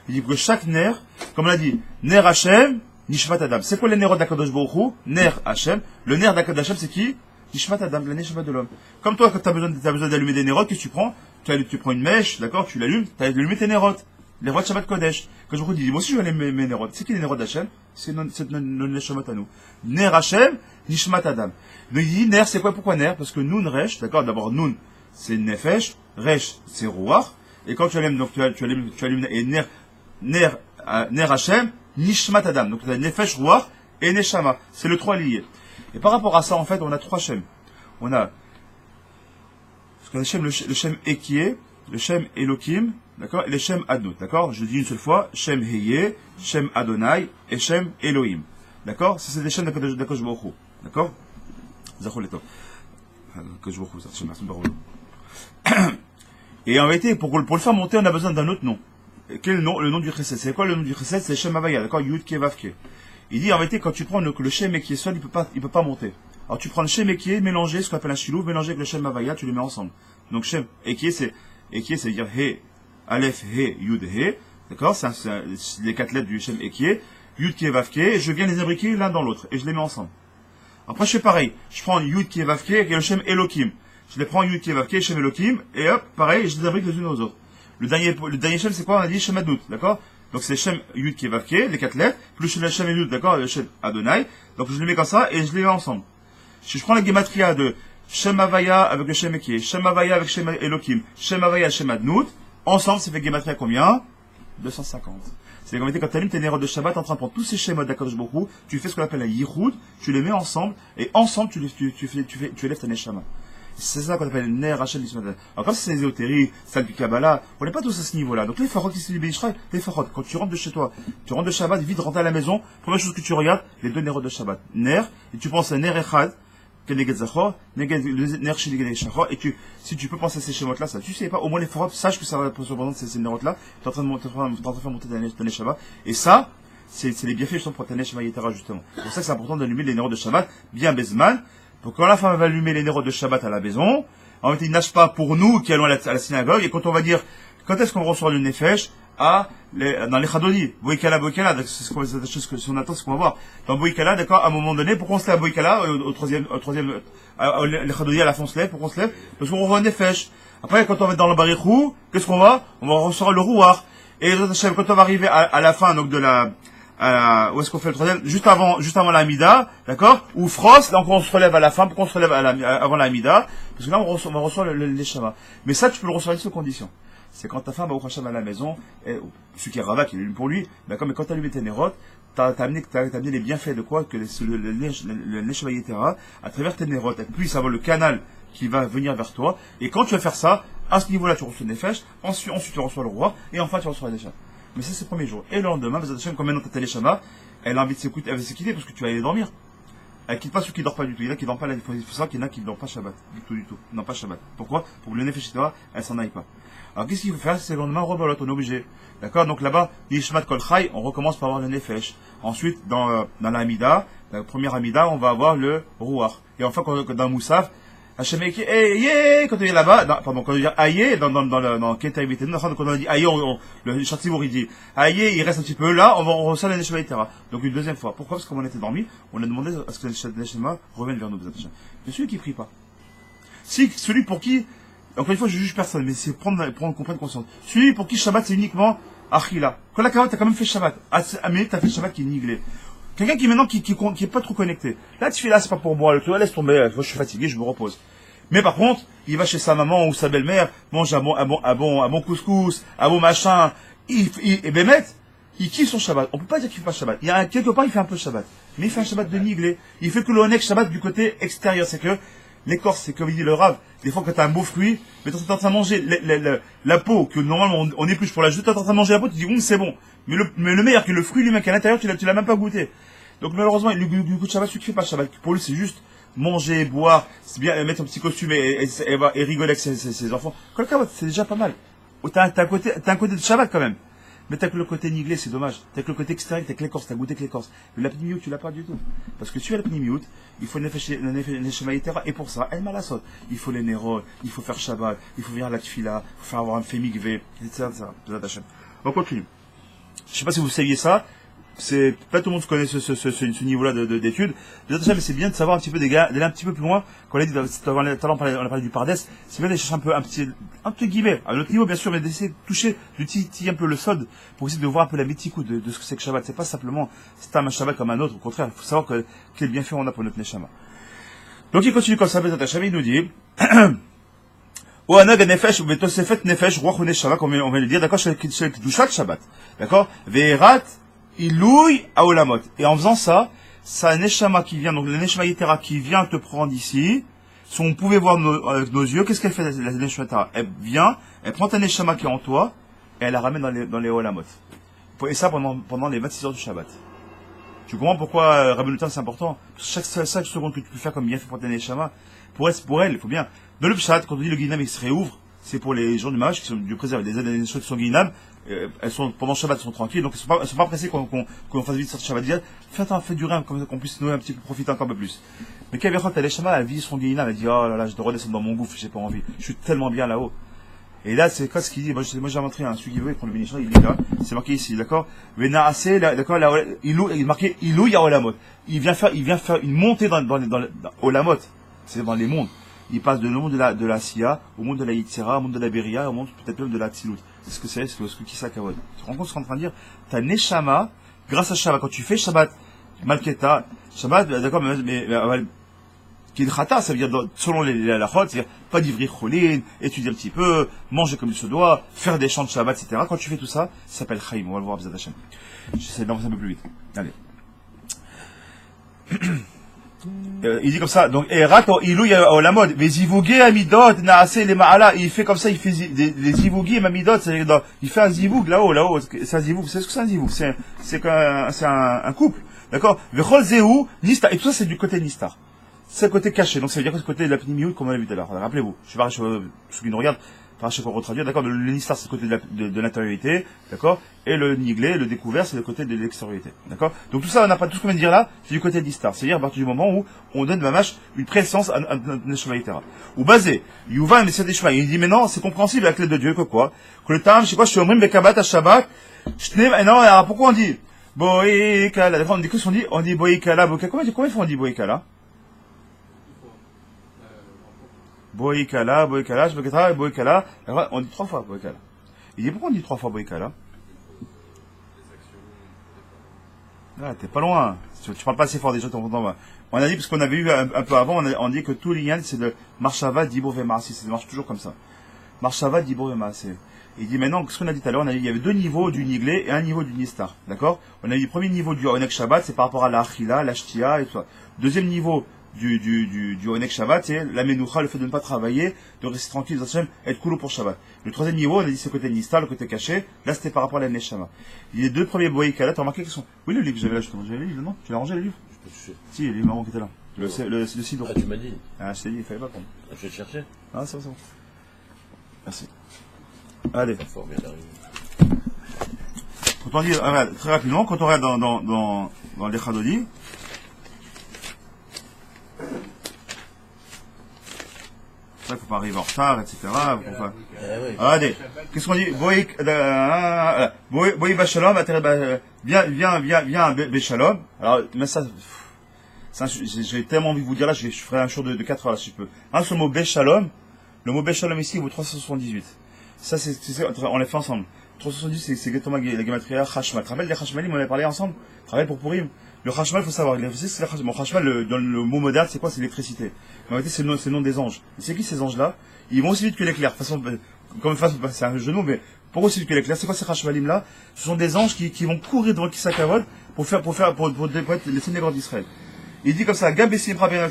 Il dit que chaque Ner, comme on l'a dit, Ner Hashem, Nishmat Adam. C'est quoi les Nerot d'Akadosh Baruch Hu? Ner Hashem. Le Ner d'Akadosh Hashem, c'est qui? Nishmat Adam, la Neshama de l'homme. Comme toi, quand tu as besoin d'allumer des Nerot, qu'est-ce que tu prends? Tu prends une mèche, d'accord? Tu l'allumes, tu as allumé tes Nerot. Les rois de Shabbat Kodesh. Quand je vous dis, moi aussi je vais aller mes Nerot. C'est qui les Nerot d'Hachem? C'est notre Neshamat à nous. Ner Hachem, Nishmat Adam. Donc il dit, Ner, c'est quoi? Pourquoi Ner? Parce que Nun Resh, d'accord? D'abord, Nun, c'est Nefesh. Resh, c'est Ruach. Et quand tu allumes, donc tu allumes, et Ner Hachem, Nishmat Adam. Donc tu as Nefesh, Ruach et Neshama. C'est le trois liés. Et par rapport à ça, en fait, on a trois Shem. On a, ce qu'on a le Shem Ekie, le Shem Elohim, d'accord, et le Shem Adnut, d'accord. Je dis une seule fois, Shem Heye, Shem Adonai et Shem Elohim, d'accord. Ça c'est des Shem d'Akadosh Baruch Hu, d'accord. Zachol Letov, Akadosh Baruch Hu, ça Shem Adonai. Et en réalité, pour le faire monter, on a besoin d'un autre nom. Quel est le nom? Le nom du Chesed. C'est quoi le nom du Chesed? C'est Shem Havaya, d'accord. Yud Ke Vav Ke. Il dit en réalité, quand tu prends le Shem qui est seul, il peut pas monter. Alors tu prends le Shem qui est mélangé, ce qu'on appelle un Shilou, mélangé avec le Shem Havaya, tu les mets ensemble. Donc Shem Ekie, c'est-à-dire He, Aleph, He, Yud, He, d'accord, c'est les quatre lettres du Shem Ekie, Yud, Kie, Vav, Kie, et je viens les imbriquer l'un dans l'autre, et je les mets ensemble. Après je fais pareil, je prends Yud, Kie, Vav, Kie, et le Shem Elohim. Je les prends Yud, Kie, Vav, Kie, Shem Elohim, et hop, pareil, je les imbrique les unes aux autres. Le dernier Shem, c'est quoi? On a dit Shem Adnut, d'accord? Donc c'est Shem Yud, Kie, Vav, Kie, les quatre lettres, plus le Shem Adnut, d'accord, le Shem Adonai, donc je les mets comme ça, et je les mets ensemble. Si je prends la gematria de Shem Havaya avec le Shem Ekie, Shem Havaya avec Shem Elohim, Shem Havaya, Shem Adnut, ensemble, ça fait gematria combien? 250. C'est comme quand tu allumes tes Nerot de Shabbat, en train de prendre tous ces schémas d'Akadosh Baruch Hu, tu fais ce qu'on appelle un Yichud, tu les mets ensemble, et ensemble, tu élèves ta Neshama. C'est ça qu'on appelle Ner Hachem Nishmat. Alors quand c'est ésotérie, c'est du Kabbalah, on n'est pas tous à ce niveau-là. Donc les farod qui se libèrent, les farod, quand tu rentres de chez toi, tu rentres de Shabbat, vite rentrer à la maison, première chose que tu regardes, les deux Nerot de Shabbat. Ner, et tu penses à Ner Echad, Keneged Zachor, Ner Shineged Shachor, et si tu peux penser à ces schémas-là, ça, tu sais pas, au moins les farod, sache que ça va représenter ces Nerot-là, tu es en train de faire monter ta Neshama, et ça, c'est les bienfaits justement pour ta Neshama Yetara, justement. C'est pour ça que c'est important d'allumer les Nerot de Shabbat, bien Bezman. Donc quand la femme va allumer les Nerot de Shabbat à la maison, en fait, il nage pas pour nous qui allons à la synagogue, et quand on va dire, quand est-ce qu'on reçoit le Nefesh, dans les Chadoni, Boïkala, c'est ce qu'on attend, ce qu'on va voir. Dans Boïkala, d'accord, à un moment donné, pourquoi on se lève à Boïkala, au troisième, les Chadoni à la fin on se lève, pourquoi on se lève? Parce qu'on reçoit un Nefesh. Après, quand on va dans le Barichou, qu'est-ce qu'on va? On va recevoir le Rouar. Et quand on va arriver à la fin, donc où est-ce qu'on fait le troisième? Juste avant la Hamida, d'accord? Ou Frost, donc on se relève à la fin, pourquoi on se relève avant la Hamida? Parce que là, on va recevoir le Neshama. Mais ça, tu peux le recevoir à une seule condition. C'est quand ta femme va au Hacham à la maison, et celui qui est Rava, qui est l'une pour lui, d'accord? Mais quand tu as allumé tes Nerot, t'as amené les bienfaits de quoi? Que le Neshama Yetera, à travers tes Nerot, elle puisse avoir le canal qui va venir vers toi. Et quand tu vas faire ça, à ce niveau-là, tu reçois le Nefesh, ensuite tu reçois le roi, et enfin tu reçois le Neshama. Mais ça, c'est le premier jour. Et le lendemain, quand maintenant tu as Neshama, elle a envie de s'écouter, elle va se quitter parce que tu vas aller dormir. Elle quitte pas ceux qui dorment pas du tout. Il y en a qui dorment pas, il faut savoir qu'il y en a qui ne dorment pas Shabbat. Du tout. Non, pas Shabbat. Pourquoi? Pour que le Nefesh Yetera, elle s'en aille pas. Alors qu'est-ce qu'il faut faire? C'est le lendemain, rebelote, on est obligé. D'accord? Donc là-bas, Yishmat Kol Chai, on recommence par avoir le Nefesh. Ensuite, dans la Hamida, la première Hamida, on va avoir le Ruach. Et enfin, dans Moussaf, Hachem Eki, quand on est là-bas, quand on dit Aïe, dans Keta Ibeten, quand on a dit Aïe, le Chatzibur, il dit Aïe, il reste un petit peu là, on reçoit le Neshama Yetera. Donc une deuxième fois. Pourquoi? Parce que comme on était dormi, on a demandé à ce que le Neshama revienne vers nous. Mais celui qui prie pas. Si, celui pour qui, encore une fois, je juge personne, mais c'est prendre conscience. Celui pour qui Shabbat, c'est uniquement Achila. Quand la Kavat, t'as quand même fait Shabbat. Mais t'as fait Shabbat qui est niglé. Quelqu'un qui maintenant qui est pas trop connecté. Là, tu fais là, c'est pas pour moi. Le laisse tomber. Moi, je suis fatigué, je me repose. Mais par contre, il va chez sa maman ou sa belle-mère, mange un bon couscous, un bon machin. Et Bémet, il kiffe son Shabbat. On peut pas dire qu'il fait pas Shabbat. Quelque part, il fait un peu Shabbat. Mais il fait un Shabbat de niglé. Il fait que le Onek Shabbat du côté extérieur. C'est que l'écorce, c'est comme il dit le Rav. Des fois, quand t'as un beau fruit, mais t'es en train de manger la peau, que normalement on épluche pour la jeter, t'es en train de manger la peau, tu dis, c'est bon. Mais le meilleur, que le fruit lui-même, qu'à l'intérieur, tu l'as même pas goûté. Donc, malheureusement, le goût de Shabbat, celui qui fait pas Shabbat, pour lui, c'est juste manger, boire, c'est bien, mettre un petit costume et rigoler avec ses enfants. Quelqu'un, c'est déjà pas mal. T'as un côté de Shabbat quand même. Mais t'as que le côté niglé, c'est dommage. T'as que le côté extérieur, t'as que l'écorce, t'as goûté que l'écorce. Mais la pnimiout, tu l'as pas du tout. Parce que si tu as la pnimiout, il faut une neshama yetera, et pour ça, elle malasot. Il faut les néros, il faut faire Shabbat, il faut venir à la tfila, il faut faire avoir un fémigvé, etc. On continue. Je sais pas si vous saviez ça. C'est pas tout le monde connaît ce niveau-là d'études. Mais c'est bien de savoir un petit peu d'aller un petit peu plus loin. Quand on a dit, on a parlé du Pardes, c'est bien d'aller chercher un petit guillemets, à notre niveau bien sûr, mais d'essayer de toucher, de titiller un peu le sod pour essayer de voir un peu la mético de ce que c'est que Shabbat. C'est pas simplement c'est un Shabbat comme un autre. Au contraire, il faut savoir quel bienfait on a pour notre Neshama. Donc il continue comme ça, il nous dit. Ou anag nefesh, ou betosefet nefesh, ruach ou neshama, comme on vient de le dire, d'accord, chez le Kedushat Shabbat. D'accord? Ve'erat, ilouy aolamot. Et en faisant ça, ça neshama qui vient, donc le neshama yetera qui vient te prendre ici, si on pouvait voir avec nos yeux, qu'est-ce qu'elle fait, la neshama yetera? Elle vient, elle prend ta neshama qui est en toi, et elle la ramène dans les olamot. Et ça pendant les 26 heures du Shabbat. Tu comprends pourquoi Rabbi Natan c'est important? Chaque seconde que tu peux faire comme bien fait pour ta neshama, pour elle, il faut bien. Dans le Pshat, quand on dit le Guinam il se réouvre, c'est pour les gens du Mage qui sont du préserve. Les aides qui sont Guinam, elles sont, pendant Shabbat, elles sont tranquilles, donc elles sont pas pressées qu'on fasse vite sortir Shabbat. Fais durer, comme ça qu'on puisse nous un petit peu profiter encore un peu plus. Mais quand elle est Shama, elle vit son Guinam, elle dit, oh là là, je dois redescendre dans mon gouffre, j'ai pas envie. Je suis tellement bien là-haut. Et là, c'est quoi ce qu'il dit? Moi, j'ai inventé celui qui veut, il prend le bénéfice, il dit là, c'est marqué ici, d'accord? Venaase, d'accord, il est marqué, Ilou Yaolamot. Il vient faire une montée dans Olamot. C'est dans les mondes. Il passe de le monde de la Sia, au monde de la Yitzhara, au monde de la Beria, au monde peut-être même de la Tzilut. C'est ce que c'est ce que Kissa Kavod. Tu te rends compte ce qu'on est en train de dire? Ta Neshama, grâce à Shabbat, quand tu fais Shabbat, Malketa, Shabbat, d'accord, mais Kidchata, ça veut dire, selon les halachot, c'est-à-dire, pas d'ivri cholin, étudier un petit peu, manger comme il se doit, faire des chants de Shabbat, etc. Quand tu fais tout ça, ça s'appelle Chaim. On va le voir, B'ezrat Hashem. J'essaie d'avancer un peu plus vite. Allez. Il dit comme ça, donc, il fait comme ça, il fait des zivougi et mamidot, il fait un zivoug là-haut, c'est un zivoug, c'est ce que c'est un zivoug, c'est un couple, d'accord? Vechol zehu, nistar, et tout ça c'est du côté nistar. C'est le côté caché, donc ça veut dire que c'est le côté de la pnimiout comme on l'a vu tout à l'heure. Rappelez-vous, je sais pas, ceux qui nous regardent, par chez qu'on retraduire, d'accord, le nistar c'est le côté de l'intériorité, d'accord, et le niglé, le découvert, c'est le côté de l'extériorité, d'accord. Donc tout ça, on n'a pas tout ce qu'on vient de dire là, c'est du côté de nistar, c'est-à-dire à partir du moment où on donne ma mâche une présence à Neshama Yetera. Ou basé, Yuvan, mais c'est des chemins, il dit mais non, c'est compréhensible avec l'aide de Dieu, que quoi, que le temps, je sais quoi, je suis omrim bekabat à Shabbat, non, alors pourquoi on dit boïkala, on dit qu'est-ce qu'on dit? On dit boïkala, combien de fois on dit boïkala? Boïkala, Boïkala, on dit 3 fois Boïkala. Il dit pourquoi on dit 3 fois Boïkala? Là, t'es pas loin. Tu parles pas assez fort des choses ton temps. On a dit, parce qu'on avait eu un peu avant, on dit que tout l'ignan, c'est de Marshava, Dibur Vemarsi. Ça marche toujours comme ça. Marshava, Dibur Vemarsi. Il dit maintenant, ce qu'on a dit tout à l'heure, il y avait 2 niveaux du niglé et un niveau du nistar. D'accord? On a dit le premier niveau du Onek Shabbat, c'est par rapport à la Achila, la Shtia et tout ça. Deuxième niveau, du Onek Shabbat, c'est la Menoucha, le fait de ne pas travailler, de rester tranquille, être cool pour Shabbat. Le troisième niveau, on a dit c'est le côté Nistar, le côté caché, là c'était par rapport à la Neshama. Les 2 premiers Boïkala, t'as remarqué qu'ils sont. Oui, le livre que j'avais là, justement, j'avais le livre, non? Tu l'as rangé le livre? Si, le livre marron qui était là. Le Sidon.
Ah, tu m'as dit.
Ah, je t'ai dit, il fallait pas prendre.
Je vais te chercher.
Ah, c'est bon. Merci. Allez.
Fort bien arrivé.
Quand on dit, regarde, très rapidement, quand on regarde dans les Chadodi, ça, il faut pas arriver en retard, etc. Allez, qu'est-ce qu'on dit? Boï Bachalom, viens, Béchalom. Alors, mais ça, j'ai tellement envie de vous dire là, je ferai un show de 4 heures là, si je peux. Ce mot Béchalom, le mot Béchalom ici, il vaut 378. Ça, on l'a fait ensemble. 378, c'est exactement la gematria Chashmal. Tu te rappelles des Chashmalim, on avait parlé ensemble? Tu te rappelles pour Purim? Le Chashmal, il faut savoir, bon, Chashmal, dans le mot moderne, c'est quoi? C'est l'électricité. En réalité, c'est le nom des anges. Et c'est qui ces anges-là? Ils vont aussi vite que l'éclair. De toute façon, c'est un jeu de mots, mais pour aussi vite que l'éclair. C'est quoi ces Chashmalim-là? Ce sont des anges qui vont courir devant Kisakavod pour être les Sénégal d'Israël. Il dit comme ça, Gabessim Rabbeinu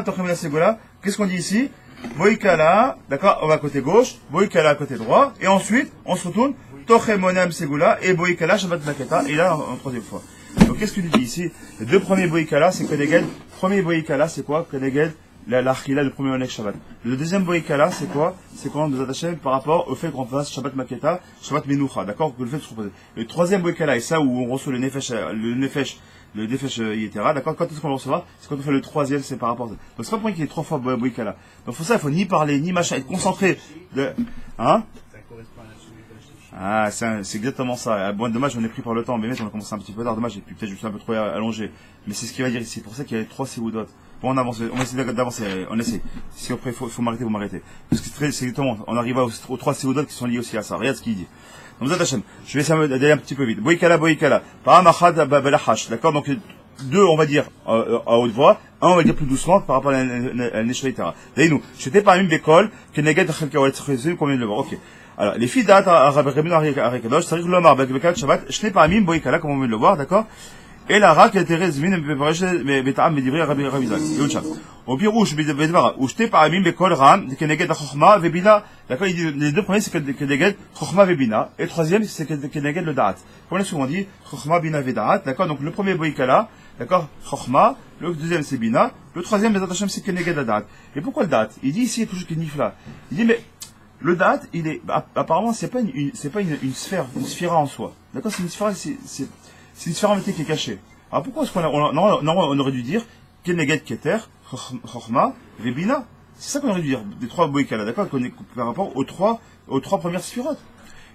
Tochem Segola. Qu'est-ce qu'on dit ici? Boïkala, d'accord, on va à côté gauche, Boïkala à côté droit, et ensuite, on se retourne, Tochemonam Segula, et Boïkala Shabbat Maketa, et là, en troisième fois. Donc, qu'est-ce qu'il dit ici? Les 2 premiers Boïkala, c'est Kedeged. Premier Boïkala, c'est quoi? Kedeged, la Achila, le premier Onek Shabbat. Le deuxième Boïkala, c'est quoi? C'est quand nous attachons par rapport au fait qu'on fasse Shabbat Maketa, Shabbat Menucha, d'accord? Que le fait de se reposer. Le troisième Boïkala, et ça où on reçoit le Nefesh Yetera, d'accord? Quand est-ce qu'on le recevra? C'est quand on fait le troisième, c'est par rapport à ça. Donc c'est pas pour rien qu'il y ait 3 fois Boïkala. Donc pour ça, il faut ni parler, ni machin, être concentré. Hein? Ah, c'est exactement ça. Bon, dommage, on est pris par le temps. Mais on a commencé un petit peu tard. Dommage, et puis peut-être je suis un peu trop allongé. Mais c'est ce qu'il va dire ici. C'est pour ça qu'il y a 3 séoudot. Bon, on avance, on essaie d'avancer, on essaie. Si après, faut m'arrêter, vous m'arrêtez. Parce que c'est exactement, on arrive aux 3 séoudot qui sont liés aussi à ça. Regarde ce qu'il dit. Donc, je vais essayer d'aller un petit peu vite. Boïkala. Paramachad babelahash. D'accord? Donc, 2, on va dire, à haute voix. 1, on va dire plus doucement par rapport à la Neshvaïtara. D'ailleurs, nous, j'étais pas une d'école, que Neged Chalkaoet Chezim, qu'on vient de le voir. Ok. Alors, les filles d'At Rabbeinu Arikadosh, c'est-à-dire que l'Omar, Bekat Shabbat, je n'ai pas mis Boïkala, comme on vient de le voir, d'accord? Et la rak était rezmin, Betam, Medivri, Rabbi Zak. Et autre chose. Au pire, où je t'ai pas mis Bekol Ram, que Neged Chochma, Vebina. D'accord? Il dit, les 2 premiers, c'est que Neged Chochma, Vebina. Et le troisième, c'est que Neged le Da'at. Comme on a souvent dit, Chochma, Bina, Vedaat. D'accord? Donc, le premier Boïkala, d'accord? Chochma. Le deuxième, c'est Bina. Le troisième, Bezat Hashem, c'est que Neged le Da'at. Et pourquoi le Da'at? Il dit ici, il y a quelque chose qui est nifla. Il dit, mais, le da'at, il est, apparemment, c'est pas une sphère, une sphira en soi. D'accord? C'est une sphère, c'est une sphère en métier qui est cachée. Alors pourquoi est-ce on aurait dû dire, Keneged Keter, Chochma, Rebina? C'est ça qu'on aurait dû dire, des 3 boïkala, d'accord? Par rapport aux trois premières sphirotes.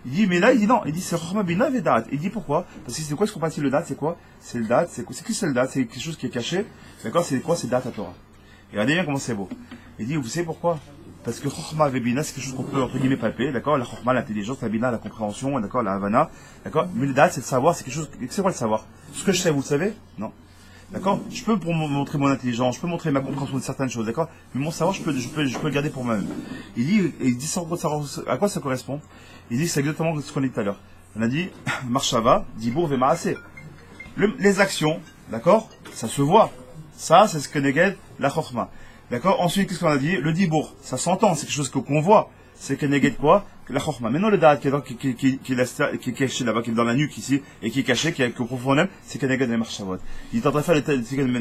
Il dit, mais là, il dit non, il dit c'est Chochma, Bina, Vedat. Il dit pourquoi? Parce que c'est quoi ce qu'on parle ici, le da'at, c'est quoi? C'est le da'at, c'est quoi? C'est le da'at, c'est quelque chose qui est caché. D'accord? C'est quoi? C'est da'at à Torah. Et regardez bien comment c'est beau. Il dit, vous savez pourquoi? Parce que Chochma et Bina, c'est quelque chose qu'on peut, entre guillemets, palper, d'accord? La Chochma, l'intelligence, la Bina, la compréhension, d'accord? La Havana, d'accord? Mais le da'at, c'est le savoir, c'est quelque chose, c'est quoi le savoir? Ce que je sais, vous le savez? Non. D'accord? Je peux pour montrer mon intelligence, je peux montrer ma compréhension de certaines choses, d'accord? Mais mon savoir, je peux le garder pour moi-même. Il dit à quoi ça correspond? Il dit que c'est exactement ce qu'on a dit tout à l'heure. On a dit, Marshava, Dibour, Vemaase. Les actions, d'accord? Ça se voit. Ça, c'est ce que Neged, la Chochma. D'accord? Ensuite, qu'est-ce qu'on a dit? Le dibour, ça s'entend, c'est quelque chose qu'on voit. C'est que Neged quoi? La Chochma. Maintenant, le Da'at qui est caché là-bas, qui est dans la nuque ici, et qui est caché, qui est au profond même, c'est que Neged les Marchavot. Il est en train de faire les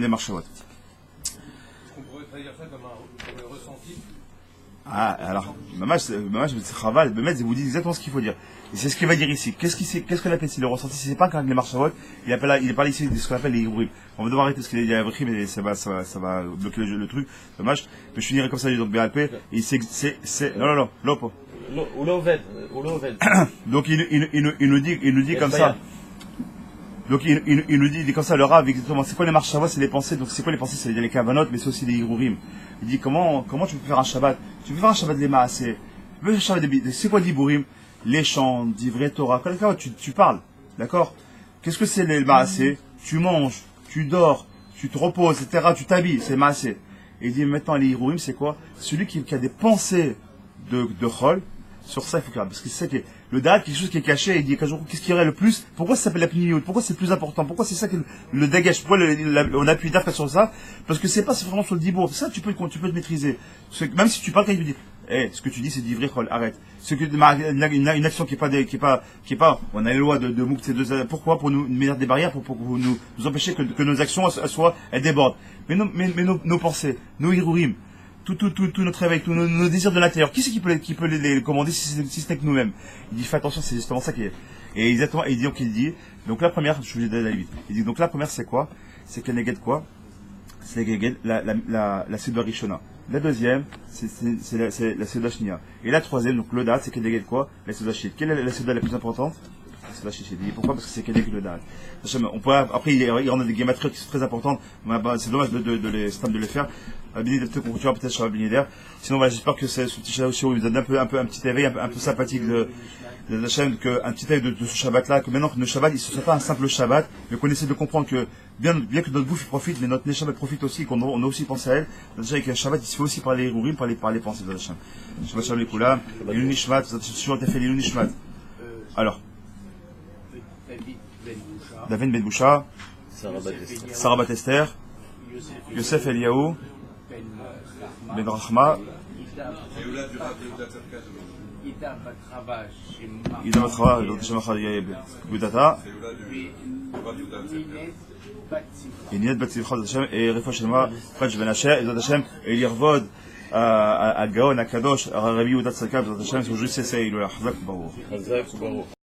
Marchavot.
Est-ce qu'on pourrait traduire ça comme un ressenti?
Ah, alors, Mamash, c'est Chaval, Mehmet, vous dit exactement ce qu'il faut dire. Et c'est ce qu'il va dire ici. Qu'est-ce qu'on appelle ici le ressenti? C'est pas quand les Marchavot, il parle ici de ce qu'on appelle les Hibourim. On va devoir arrêter ce qu'il a dit, mais ça va bloquer le truc. Dommage. Mais je finirai comme ça, donc BLP. Et non, l'op.
Ou l'oved.
Donc il nous dit comme ça. Donc il nous dit comme ça, le Rav, exactement. C'est quoi les Marchavot? C'est les pensées. Donc c'est quoi les pensées? C'est les Kavanot, mais c'est aussi les Hibourim. Il dit comment tu peux faire un Shabbat? Tu peux faire un Shabbat de Maaseh. Tu peux faire un Shabbat de c'est quoi l'Hibourim? Les chants, d'ivrei Torah. Tu parles. D'accord? Qu'est-ce que c'est les Maaseh? Tu manges, tu dors, tu te reposes, etc. Tu t'habilles. C'est Maaseh. Et il dit maintenant les Hibourim, c'est quoi? Celui qui a des pensées de Chol. Sur ça, il faut faire. Parce que c'est ça qui est. Le Da'at, quelque chose qui est caché, il dit qu'est-ce qu'il y aurait le plus? Pourquoi ça s'appelle la pnimiout? Pourquoi c'est le plus important? Pourquoi c'est ça que le dégage? Pourquoi on appuie d'affaire sur ça? Parce que c'est pas vraiment sur le dibour. Ça, tu peux te maîtriser. Même si tu parles, quand il te dit, ce que tu dis, c'est d'ivrei Chol, arrête. Une action qui est pas, on a les lois de Mouk, c'est pourquoi? Pour nous mettre des barrières, pour nous empêcher que nos actions, elles débordent. Mais nos pensées, nos hirurim, tout notre réveil, tous nos désirs de l'intérieur. Qui c'est qui peut les commander si ce n'est que nous-mêmes? Il dit, fais attention, c'est justement ça qui est. Et exactement, il dit, donc la première, je vais d'aller vite. Il dit, donc la première, c'est quoi? C'est Keneged quoi? C'est Keneged, la Seuda Rishona. La deuxième, c'est la Seuda Shnia. Et la troisième, donc le Da'at, c'est Keneged quoi? La Seuda Shit. Quelle est la Seuda la plus importante? La Shit. Il dit, pourquoi? Parce que c'est Keneged le Da'at. Après, il y en a des gématries qui sont très importantes. C'est dommage de les faire. Peut-être sur Abinider. Sinon, voilà, j'espère que ce petit Shabbat vous donne un petit éveil, un peu sympathique de Hachem, un petit éveil de ce Shabbat-là, que maintenant que le Shabbat, il ne soit pas un simple Shabbat, mais qu'on essaie de comprendre que, bien que notre bouffe profite, mais notre Shabbat profite aussi, qu'on a aussi pensé à elle. Déjà, avec un Shabbat, il se fait aussi par les Hirurim, par les pensées de Hachem. Shabbat Shalom les Koulam, les Lunishmat, vous avez toujours fait les Lunishmat. Alors. David Ben Boucha, Sarah Batester, Yosef Eliaou, Ben Rachma,
Ida Batrava Shema.
Ida Batrava, בעזרת השם מחר יהיה בגדתה. נינת בת שמחה, בעזרת השם, רפואה שלמה, פרש ונשה, בעזרת השם, לכבוד הגאון הקדוש, הרבי יהודה צדקה, בעזרת השם, שהוא juste essaye, הוא יחזק ברוך.